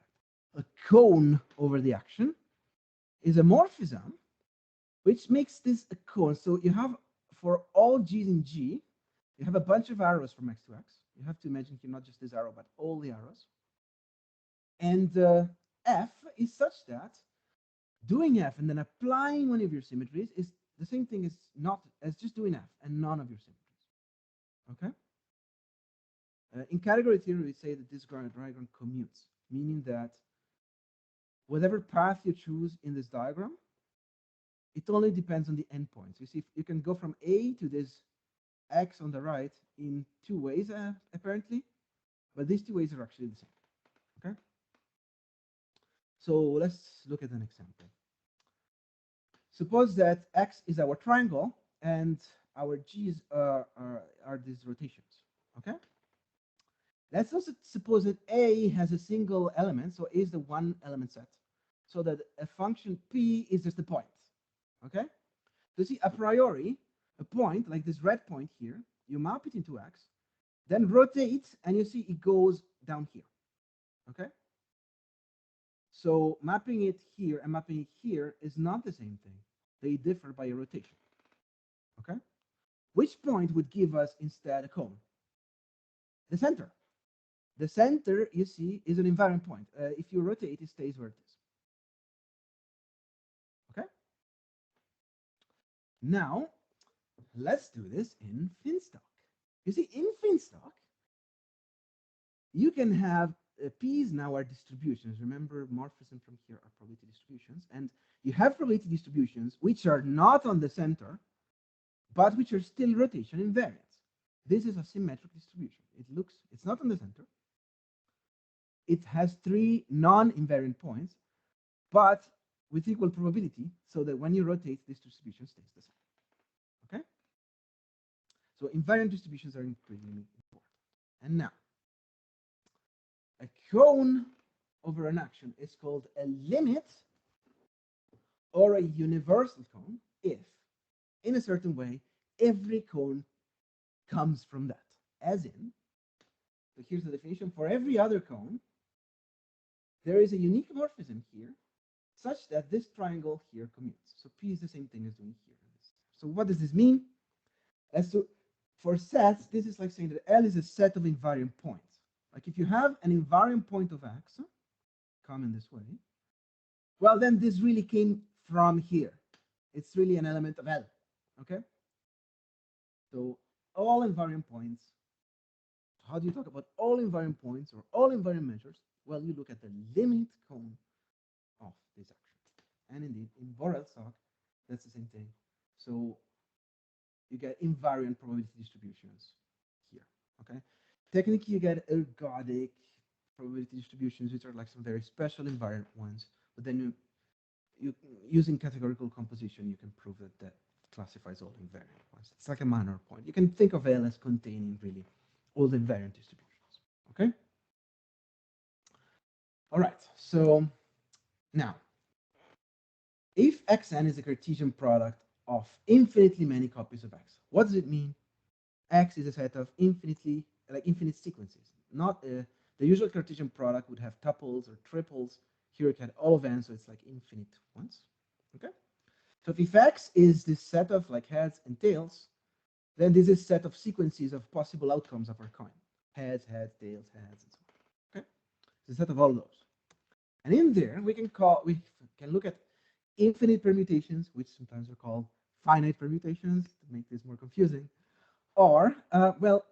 a cone over the action is a morphism, which makes this a cone. So you have, for all g's in G, you have a bunch of arrows from x to x. You have to imagine here not just this arrow, but all the arrows. And F is such that doing F and then applying one of your symmetries is the same thing as just doing F and none of your symmetries. Okay? In category theory, we say that this diagram commutes, meaning that whatever path you choose in this diagram, it only depends on the endpoints. You see, you can go from A to this X on the right in two ways, apparently, but these two ways are actually the same. Okay? So let's look at an example. Suppose that X is our triangle and our G's are these rotations. Okay? Let's also suppose that A has a single element, so A is the one element set, so that a function P is just a point. Okay? So see, a priori, a point like this red point here, you map it into X, then rotate, and you see it goes down here. Okay? So mapping it here and mapping it here is not the same thing. They differ by a rotation. Okay? Which point would give us instead a cone? The center. The center, you see, is an invariant point. If you rotate, it stays where it is. Okay? Now, let's do this in Finstock. You see, in Finstock, you can have P's now are distributions. Remember, morphism from here are probability distributions. And you have probability distributions which are not on the center, but which are still rotation invariants. This is a symmetric distribution. It's not on the center. It has three non-invariant points, but with equal probability, so that when you rotate, this distribution stays the same. Okay? So invariant distributions are increasingly important. And now, a cone over an action is called a limit or a universal cone if, in a certain way, every cone comes from that. As in, so here's the definition, for every other cone, there is a unique morphism here such that this triangle here commutes. So P is the same thing as doing here. So what does this mean? For sets, this is like saying that L is a set of invariant points. Like if you have an invariant point of X, come in this way, well, then this really came from here. It's really an element of L, okay? So all invariant points, how do you talk about all invariant points or all invariant measures? Well, you look at the limit cone of this action. And indeed, in Borel-Stock, that's the same thing. So you get invariant probability distributions here, okay? Technically, you get ergodic probability distributions, which are like some very special invariant ones. But then you using categorical composition, you can prove that classifies all invariant ones. It's like a minor point. You can think of L as containing really all the invariant distributions, okay? All right, so now, if Xn is a Cartesian product of infinitely many copies of X, what does it mean? X is a set of infinite sequences. Not the usual Cartesian product would have tuples or triples. Here it had all of n, so it's like infinite ones. Okay. So if X is this set of like heads and tails, then this is a set of sequences of possible outcomes of our coin: heads, tails, heads, and so on. Okay. It's a set of all those. And in there we can look at infinite permutations, which sometimes are called finite permutations to make this more confusing. Or, well,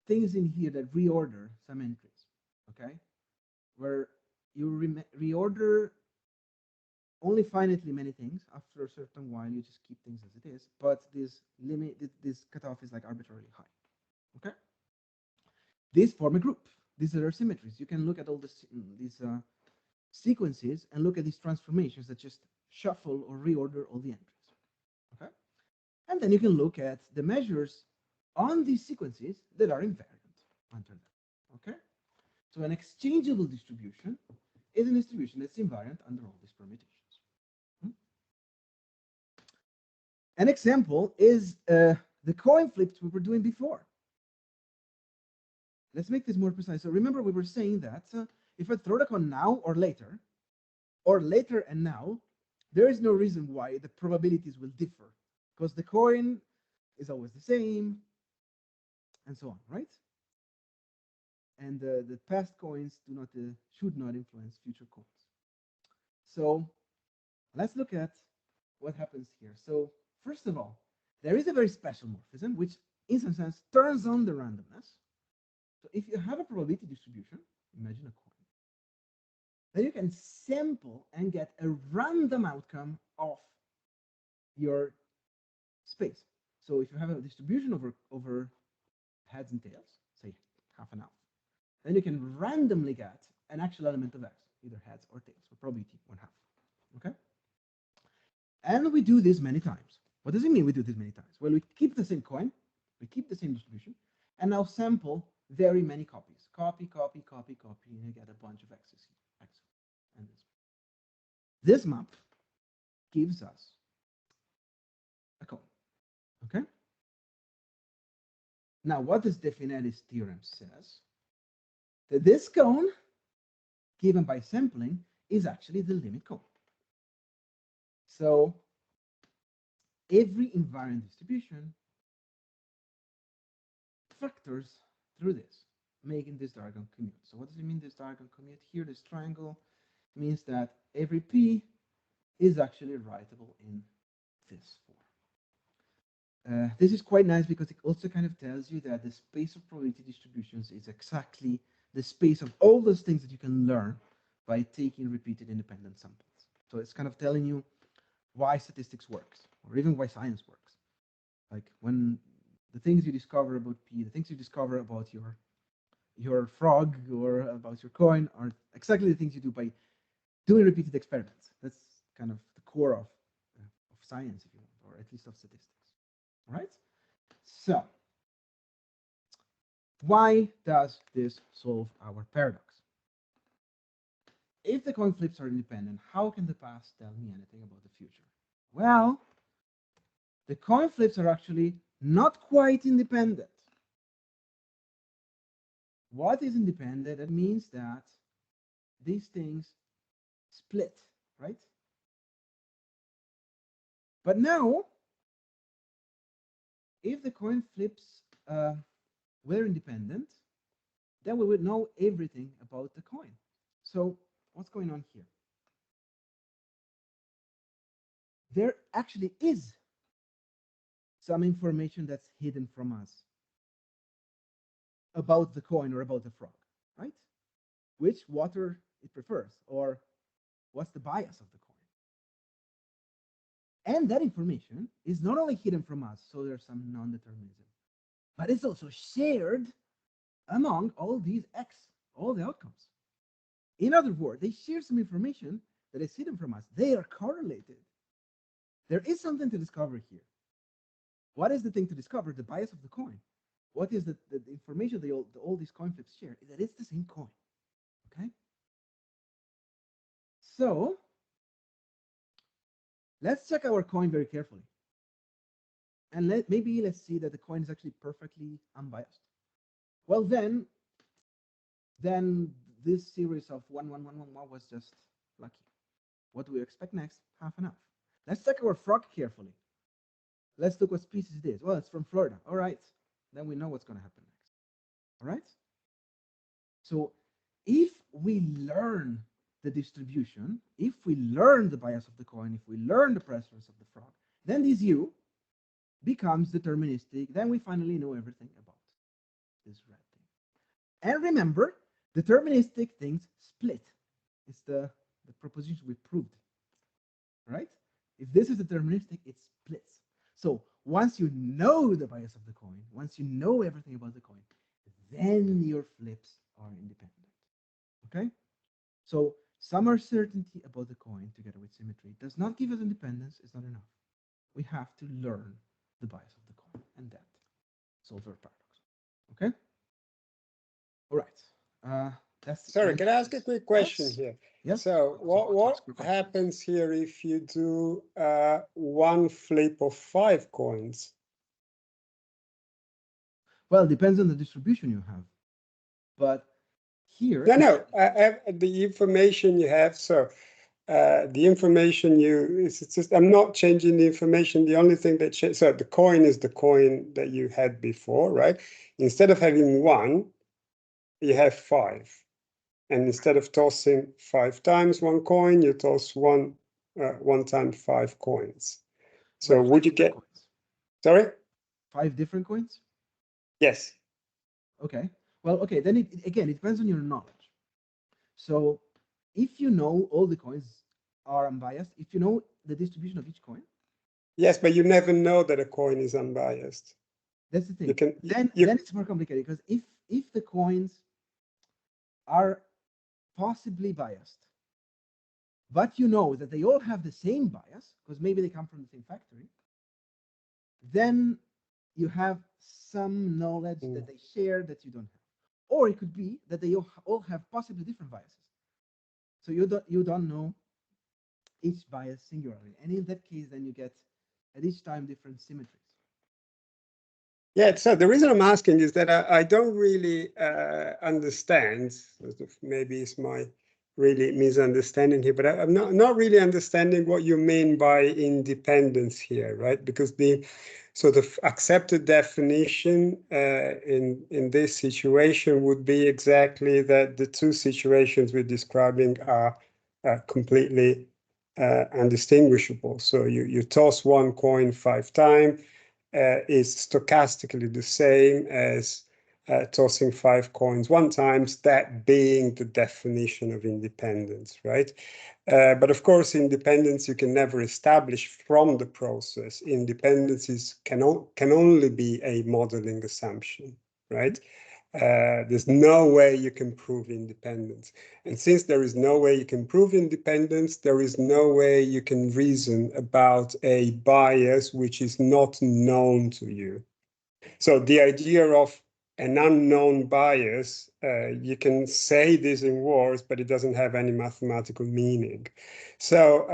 things in here that reorder some entries, okay? Where you reorder only finitely many things. After a certain while, you just keep things as it is. But this limit, this cutoff is like arbitrarily high, okay? These form a group. These are symmetries. You can look at all these sequences and look at these transformations that just shuffle or reorder all the entries, okay? And then you can look at the measures on these sequences that are invariant under them. Okay? So an exchangeable distribution is a distribution that's invariant under all these permutations. An example is the coin flips we were doing before. Let's make this more precise. So remember we were saying that if I throw the coin now or later and now, there is no reason why the probabilities will differ, because the coin is always the same, and so on, right? And the past coins do not should not influence future coins. So let's look at what happens here. So first of all, there is a very special morphism which in some sense turns on the randomness. So if you have a probability distribution, imagine a coin, then you can sample and get a random outcome of your space. So if you have a distribution over heads and tails, say half and half, then you can randomly get an actual element of x, either heads or tails, for probability 1/2. Okay? And we do this many times. What does it mean we do this many times? Well, we keep the same coin, we keep the same distribution, and now sample very many copies. Copy, copy, copy, copy, and you get a bunch of x's here, x and this. This map gives us a cone. Okay? Now, what does De Finelli's theorem says? That this cone, given by sampling, is actually the limit cone. So every invariant distribution factors through this, making this diagonal commute. So what does it mean, this diagonal commute? Here, this triangle means that every p is actually writable in this form. This is quite nice because it also kind of tells you that the space of probability distributions is exactly the space of all those things that you can learn by taking repeated independent samples. So it's kind of telling you why statistics works, or even why science works. Like when the things you discover about p, the things you discover about your frog or about your coin are exactly the things you do by doing repeated experiments. That's kind of the core of science, if you want, or at least of statistics. All right? So why does this solve our paradox? If the coin flips are independent, how can the past tell me anything about the future? Well, the coin flips are actually not quite independent. What is independent? That means that these things split, right? But now, if the coin flips were independent, then we would know everything about the coin. So what's going on here? There actually is some information that's hidden from us about the coin or about the frog, right? Which water it prefers, or what's the bias of the coin. And that information is not only hidden from us, so there's some non-determinism, but it's also shared among all these x, all the outcomes. In other words, they share some information that is hidden from us. They are correlated. There is something to discover here. What is the thing to discover? The bias of the coin. What is the information that all these coin flips share? Is that it's the same coin. Okay? So let's check our coin very carefully. And maybe let's see that the coin is actually perfectly unbiased. Well, then this series of 1, 1, 1, 1, 1 was just lucky. What do we expect next? Half and half. Let's check our frog carefully. Let's look what species it is. Well, it's from Florida. All right. Then we know what's going to happen next. All right. So if we learn the distribution, if we learn the bias of the coin, if we learn the preference of the frog, then this U becomes deterministic. Then we finally know everything about this red thing. And remember, deterministic things split. It's the proposition we proved. Right? If this is deterministic, it splits. So once you know the bias of the coin, once you know everything about the coin, then your flips are independent. Okay? So some uncertainty about the coin together with symmetry does not give us independence. It's not enough. We have to learn the bias of the coin, and that solver paradox. Okay. All right. That's Sorry, when can I ask a quick question yes, here? yes. So I was about to what ask you a question. happens here if you do one flip of 5 coins? Well, it depends on the distribution you have, but here, No, no, the information you have. So the information it's just, I'm not changing the information. The only thing that changes, so the coin is the coin that you had before, right? Instead of having one, you have 5. And instead of tossing 5 times one coin, you toss one time 5 coins. So right, five would you different get, coins. sorry? Five different coins. Yes. Okay. Well, okay. Then again, it depends on your knowledge. So if you know all the coins are unbiased, if you know the distribution of each coin, Yes, but you never know that a coin is unbiased. that's the You thing. can, Then it's more complicated because if the coins are possibly biased, but you know that they all have the same bias because maybe they come from the same factory, then you have some knowledge that they share that you don't have. Or it could be that they all have possibly different biases. So you don't know each bias singularly. And in that case, then you get at each time different symmetries. yeah, so the reason I'm asking is that I don't really understand, maybe it's my really misunderstanding here, but I'm not really understanding what you mean by independence here, right? Because the sort of accepted definition in this situation would be exactly that the two situations we're describing are completely undistinguishable. So you toss one coin 5 times, is stochastically the same as tossing 5 coins one time, that being the definition of independence, right? But of course, independence you can never establish from the process. Independence can only be a modeling assumption, right? There's no way you can prove independence. And since there is no way you can prove independence, there is no way you can reason about a bias which is not known to you. So the idea of an unknown bias, you can say this in words, but it doesn't have any mathematical meaning. So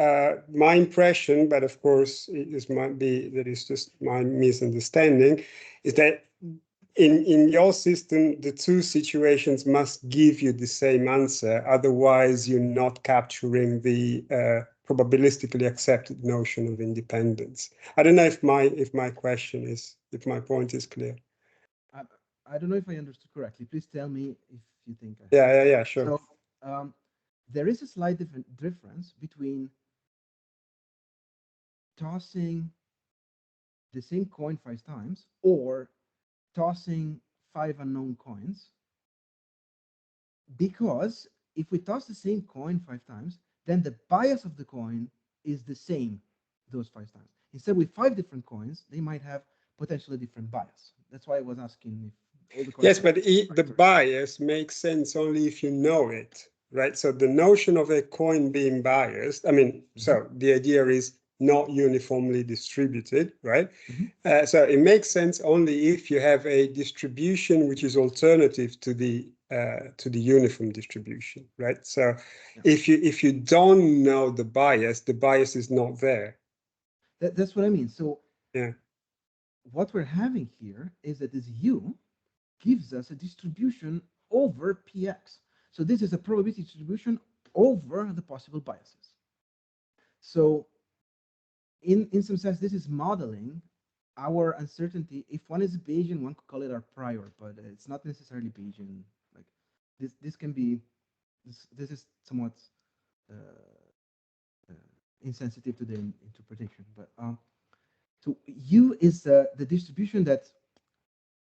my impression, but of course this might be that it's just my misunderstanding, is that in your system, the two situations must give you the same answer. Otherwise, you're not capturing the probabilistically accepted notion of independence. I don't know if my point is clear. I, I don't know if I understood correctly. Please tell me if you think I have. Yeah, sure. So um, there is a slight difference between tossing the same coin 5 times or tossing 5 unknown coins, because if we toss the same coin 5 times, then the bias of the coin is the same those 5 times. Instead, with 5 different coins, they might have potentially different bias. That's why I was asking if all the coins Yes, have but the same the factor. bias makes sense only if you know it, right? So the notion of a coin being biased, I mean, Mm-hmm. so the idea is not uniformly distributed, right? Mm-hmm. So it makes sense only if you have a distribution which is alternative to the uniform distribution, right? So Yeah. if you don't know the bias is not there. That's what I mean. So Yeah. what we're having here is that this U gives us a distribution over Px. So this is a probability distribution over the possible biases. So in some sense, this is modeling our uncertainty. If one is Bayesian, one could call it our prior, but it's not necessarily Bayesian. Like this can be this is somewhat uh, uh, insensitive to the interpretation. But so U is the distribution that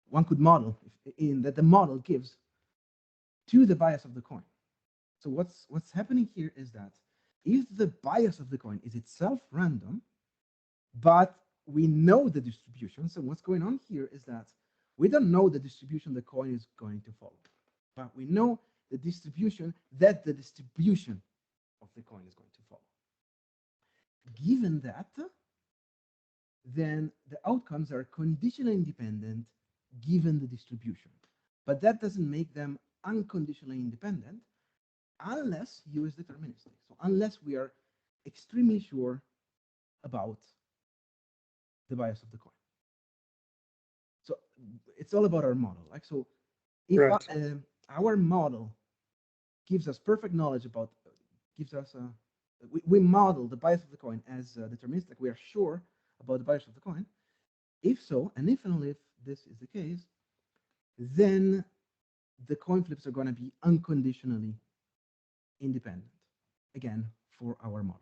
one could model in that the model gives to the bias of the coin. So what's happening here is that if the bias of the coin is itself random, but we know the distribution. So what's going on here is that we don't know the distribution the coin is going to follow, but we know the distribution that the distribution of the coin is going to follow. Given that, then the outcomes are conditionally independent given the distribution. But that doesn't make them unconditionally independent unless U is deterministic. So unless we are extremely sure about the bias of the coin. So it's all about our model. Like, so if Right. our model gives us perfect knowledge about, gives us we model the bias of the coin as deterministic, we are sure about the bias of the coin. If so, and if and only if this is the case, then the coin flips are going to be unconditionally independent, again, for our model.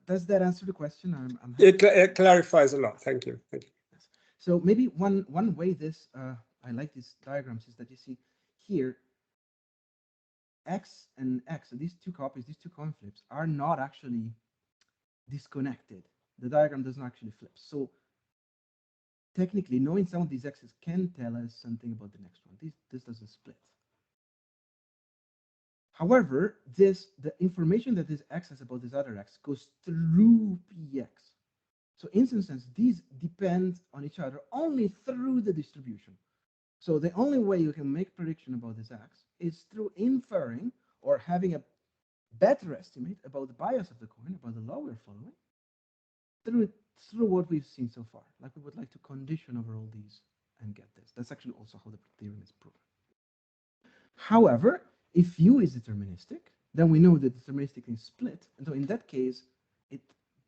Does that answer the question? I'm It clarifies a lot. Thank you. Thank you. Yes. So maybe one way this, I like these diagrams, is that you see here, X and X, so these two copies, these two coin flips, are not actually disconnected. The diagram doesn't actually flip. So technically, knowing some of these X's can tell us something about the next one. This doesn't split. However, the information that this X has about this other X goes through PX. So in some sense, these depend on each other only through the distribution. So the only way you can make prediction about this X is through inferring or having a better estimate about the bias of the coin, about the law we're following, through what we've seen so far. Like, we would like to condition over all these and get this. That's actually also how the theorem is proven. However, if U is deterministic, then we know that deterministic is split. And so in that case, it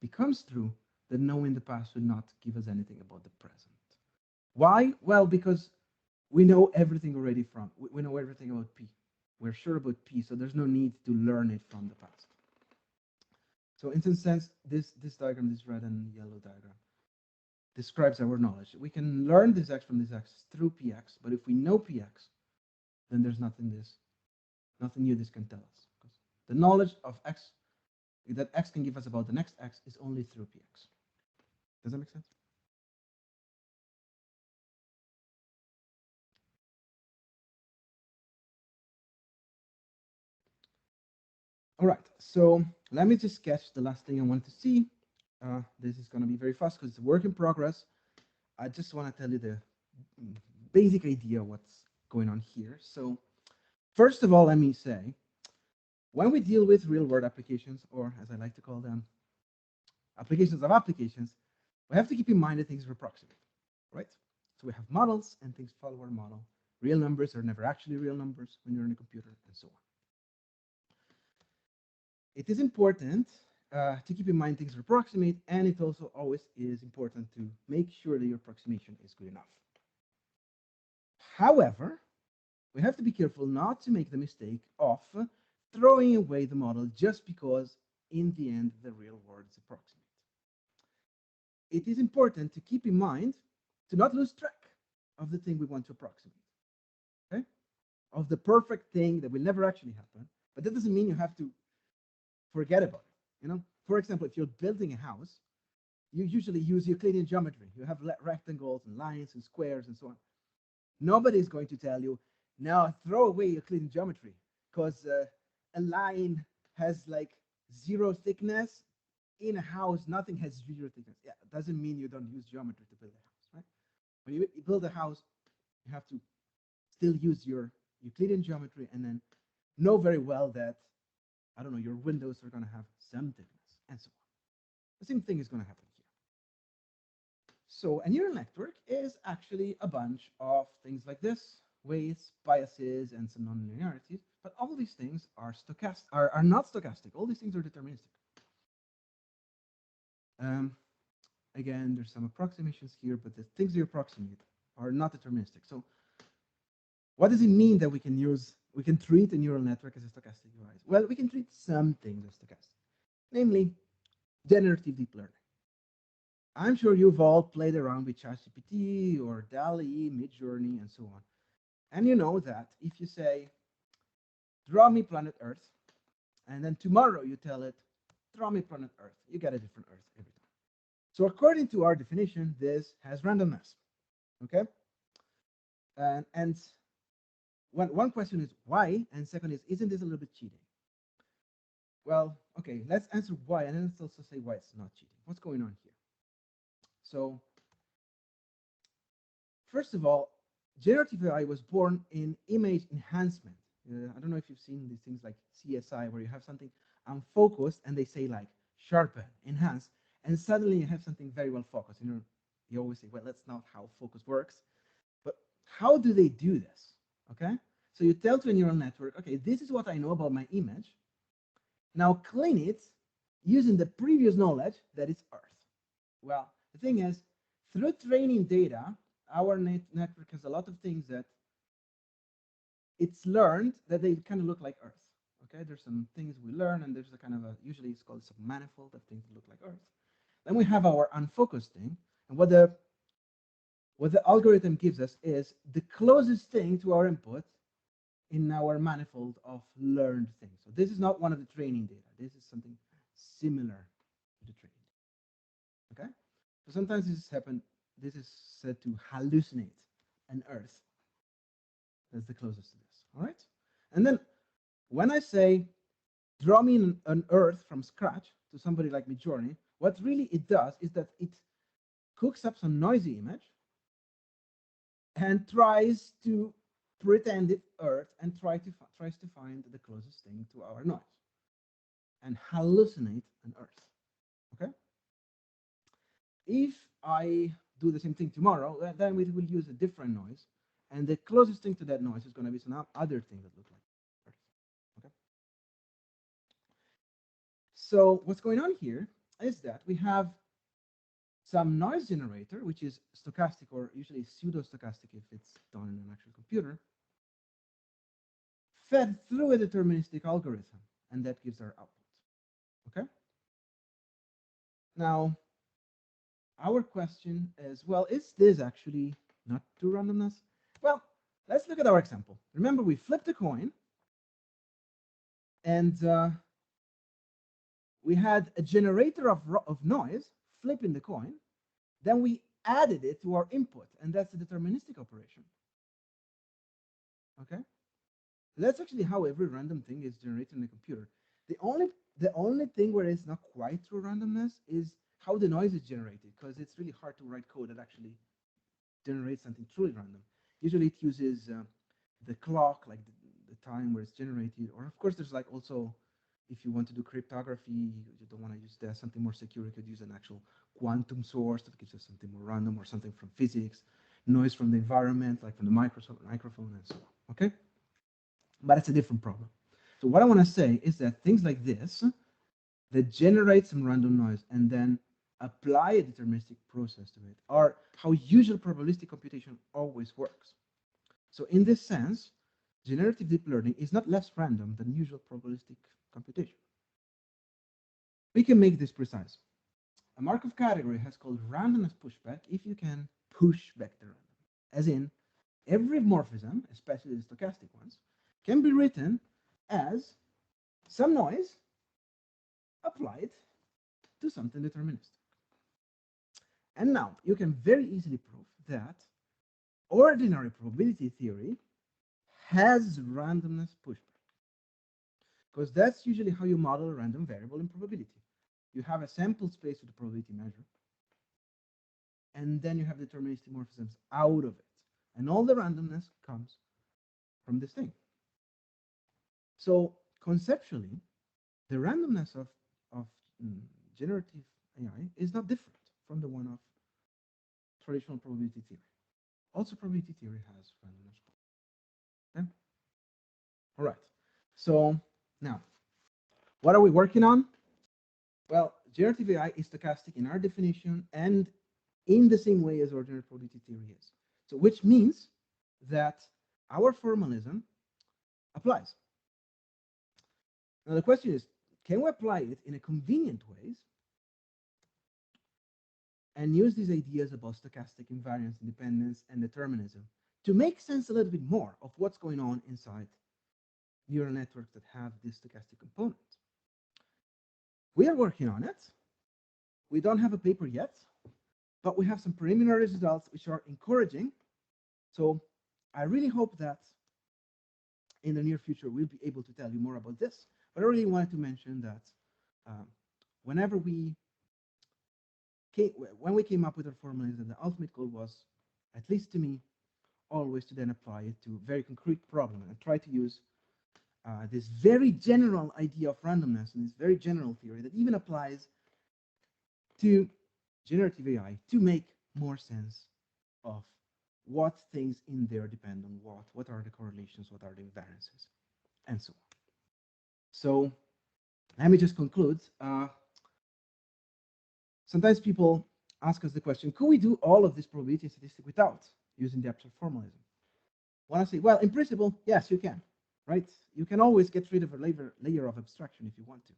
becomes true that knowing the past would not give us anything about the present. Why? Well, because we know everything already from, we know everything about P. We're sure about P, so there's no need to learn it from the past. So in some sense, this diagram, this red and yellow diagram, describes our knowledge. We can learn this X from this X through PX, but if we know PX, then there's nothing new this can tell us. Because the knowledge of X that X can give us about the next X is only through PX. Does that make sense? All right, so let me just sketch the last thing I want to see. This is going to be very fast because it's a work in progress. I just want to tell you the basic idea of what's going on here. So first of all, let me say, when we deal with real-world applications, or as I like to call them, applications of applications, we have to keep in mind that things are approximate, right? So we have models and things follow our model. Real numbers are never actually real numbers when you're in a computer, and so on. It is important to keep in mind things are approximate, and it also always is important to make sure that your approximation is good enough. However, we have to be careful not to make the mistake of throwing away the model just because in the end the real world is approximate. It is important to keep in mind to not lose track of the thing we want to approximate, okay? Of the perfect thing that will never actually happen, but that doesn't mean you have to forget about it. You know, for example, if you're building a house, you usually use Euclidean geometry. You have rectangles and lines and squares and so on. Nobody is going to tell you, now throw away Euclidean geometry because a line has like zero thickness. In a house, nothing has zero thickness. Yeah, it doesn't mean you don't use geometry to build a house, right? When you build a house, you have to still use your Euclidean geometry and then know very well that, I don't know, your windows are going to have some thickness and so on. The same thing is going to happen here. So a neural network is actually a bunch of things like this, weights, biases, and some nonlinearities. But all these things are stochastic, are not stochastic. All these things are deterministic. Again, there's some approximations here, but the things we approximate are not deterministic. So what does it mean that we can treat a neural network as a stochastic device? Well, we can treat some things as stochastic, namely generative deep learning. I'm sure you've all played around with ChatGPT or DALL-E, Midjourney, and so on. And you know that if you say, draw me planet Earth, and then tomorrow you tell it, draw me planet Earth, you get a different Earth every time. So according to our definition, this has randomness, okay? And one question is why, and second is, isn't this a little bit cheating? Well, okay, let's answer why, and then let's also say why it's not cheating. What's going on here? So first of all, generative AI was born in image enhancement. I don't know if you've seen these things like CSI, where you have something unfocused and they say like sharpen, enhance, and suddenly you have something very well focused. You know, you always say, well, that's not how focus works. But how do they do this? Okay, so you tell to a neural network, okay, this is what I know about my image. Now clean it using the previous knowledge that it's Earth. Well, the thing is, through training data, our network has a lot of things that it's learned that they kind of look like Earth. Okay, there's some things we learn, and there's a kind of a, usually it's called some manifold of things that look like Earth. Then we have our unfocused thing, and what the algorithm gives us is the closest thing to our input in our manifold of learned things. So this is not one of the training data. This is something similar to the training data. Okay? So sometimes this happens. This is said to hallucinate an Earth. That's the closest to this. All right? And then when I say draw me an Earth from scratch to somebody like Midjourney, what really it does is that it cooks up some noisy image and tries to pretend it's Earth and tries to find the closest thing to our noise and hallucinate an Earth. Okay? If I do the same thing tomorrow, then we will use a different noise, and the closest thing to that noise is going to be some other thing that looks like Earth. Okay? So what's going on here is that we have some noise generator, which is stochastic or usually pseudo-stochastic if it's done in an actual computer, fed through a deterministic algorithm, and that gives our output. Okay? Now, our question is, well, is this actually not true randomness? Well, let's look at our example. Remember, we flipped a coin, and we had a generator of noise flipping the coin. Then we added it to our input, and that's a deterministic operation. Okay? That's actually how every random thing is generated in a computer. The only thing where it's not quite true randomness is how the noise is generated, because it's really hard to write code that actually generates something truly random. Usually it uses the clock, like the time where it's generated, or of course there's like also, if you want to do cryptography, you don't want to use that, something more secure, you could use an actual quantum source that gives us something more random, or something from physics, noise from the environment, like from the microphone and so on. Okay? But it's a different problem. So what I want to say is that things like this that generate some random noise and then apply a deterministic process to it are how usual probabilistic computation always works. So in this sense, generative deep learning is not less random than usual probabilistic computation. We can make this precise. A Markov category has called randomness pushback if you can push back the random. As in, every morphism, especially the stochastic ones, can be written as some noise applied to something deterministic. And now you can very easily prove that ordinary probability theory has randomness pushback, because that's usually how you model a random variable in probability. You have a sample space with a probability measure, and then you have deterministic morphisms out of it. And all the randomness comes from this thing. So conceptually, the randomness of generative AI is not different from the one of traditional probability theory. Also, probability theory has randomness. Okay? All right. So now, what are we working on? Well, generative AI is stochastic in our definition and in the same way as ordinary probability theory is. So which means that our formalism applies. Now the question is, can we apply it in a convenient ways and use these ideas about stochastic invariance, independence, and determinism to make sense a little bit more of what's going on inside neural networks that have this stochastic component? We are working on it. We don't have a paper yet, but we have some preliminary results which are encouraging. So I really hope that in the near future we'll be able to tell you more about this. But I really wanted to mention that whenever when we came up with our formalism, the ultimate goal was, at least to me, always to then apply it to a very concrete problem and try to use this very general idea of randomness and this very general theory that even applies to generative AI to make more sense of what things in there depend on what are the correlations, what are the invariances, and so on. So let me just conclude. Sometimes people ask us the question, could we do all of this probability statistic without using the abstract formalism? I want to say, well, in principle, yes, you can, right? You can always get rid of a layer of abstraction if you want to.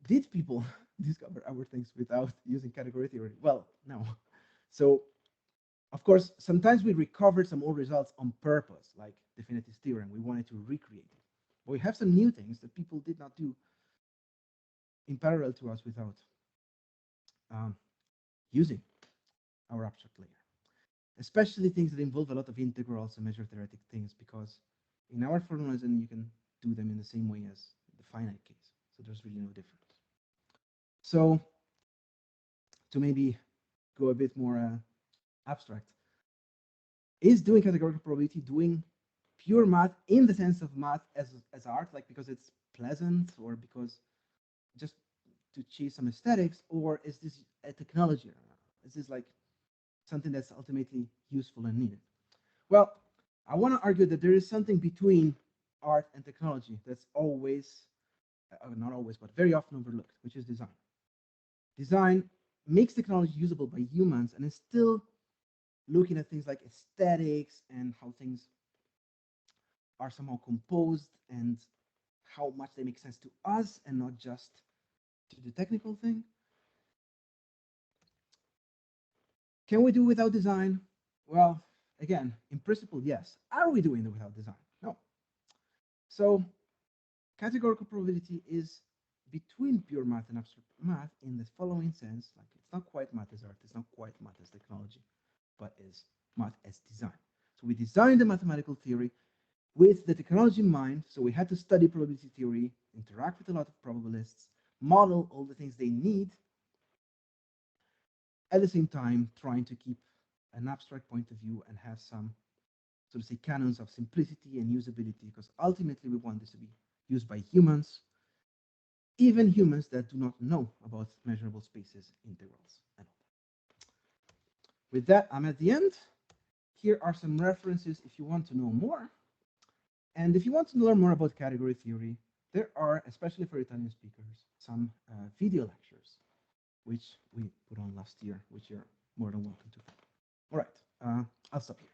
Did people discover our things without using category theory? Well, no. So, of course, sometimes we recovered some old results on purpose, like definitive theorem. We wanted to recreate it. But we have some new things that people did not do in parallel to us without using our abstract layer, especially things that involve a lot of integrals and measure theoretic things, because in our formalism, you can do them in the same way as the finite case. So there's really no difference. So to maybe go a bit more abstract, is doing categorical probability doing pure math in the sense of math as art, like because it's pleasant or because just to chase some aesthetics, or is this a technology? Is this like something that's ultimately useful and needed? Well, I want to argue that there is something between art and technology that's always, not always, but very often overlooked, which is design. Design makes technology usable by humans and is still looking at things like aesthetics and how things are somehow composed and how much they make sense to us and not just to the technical thing. Can we do without design? Well, again, in principle, yes. Are we doing it without design? No. So categorical probability is between pure math and abstract math in the following sense, like it's not quite math as art, it's not quite math as technology, but is math as design. So we designed the mathematical theory with the technology in mind. So we had to study probability theory, interact with a lot of probabilists, model all the things they need, at the same time trying to keep an abstract point of view and have some, so to say, canons of simplicity and usability, because ultimately we want this to be used by humans, even humans that do not know about measurable spaces, integrals, and all that. With that, I'm at the end. Here are some references if you want to know more. And if you want to learn more about category theory, there are, especially for Italian speakers, some video lectures, which we put on last year, which you're more than welcome to. All right, I'll stop here.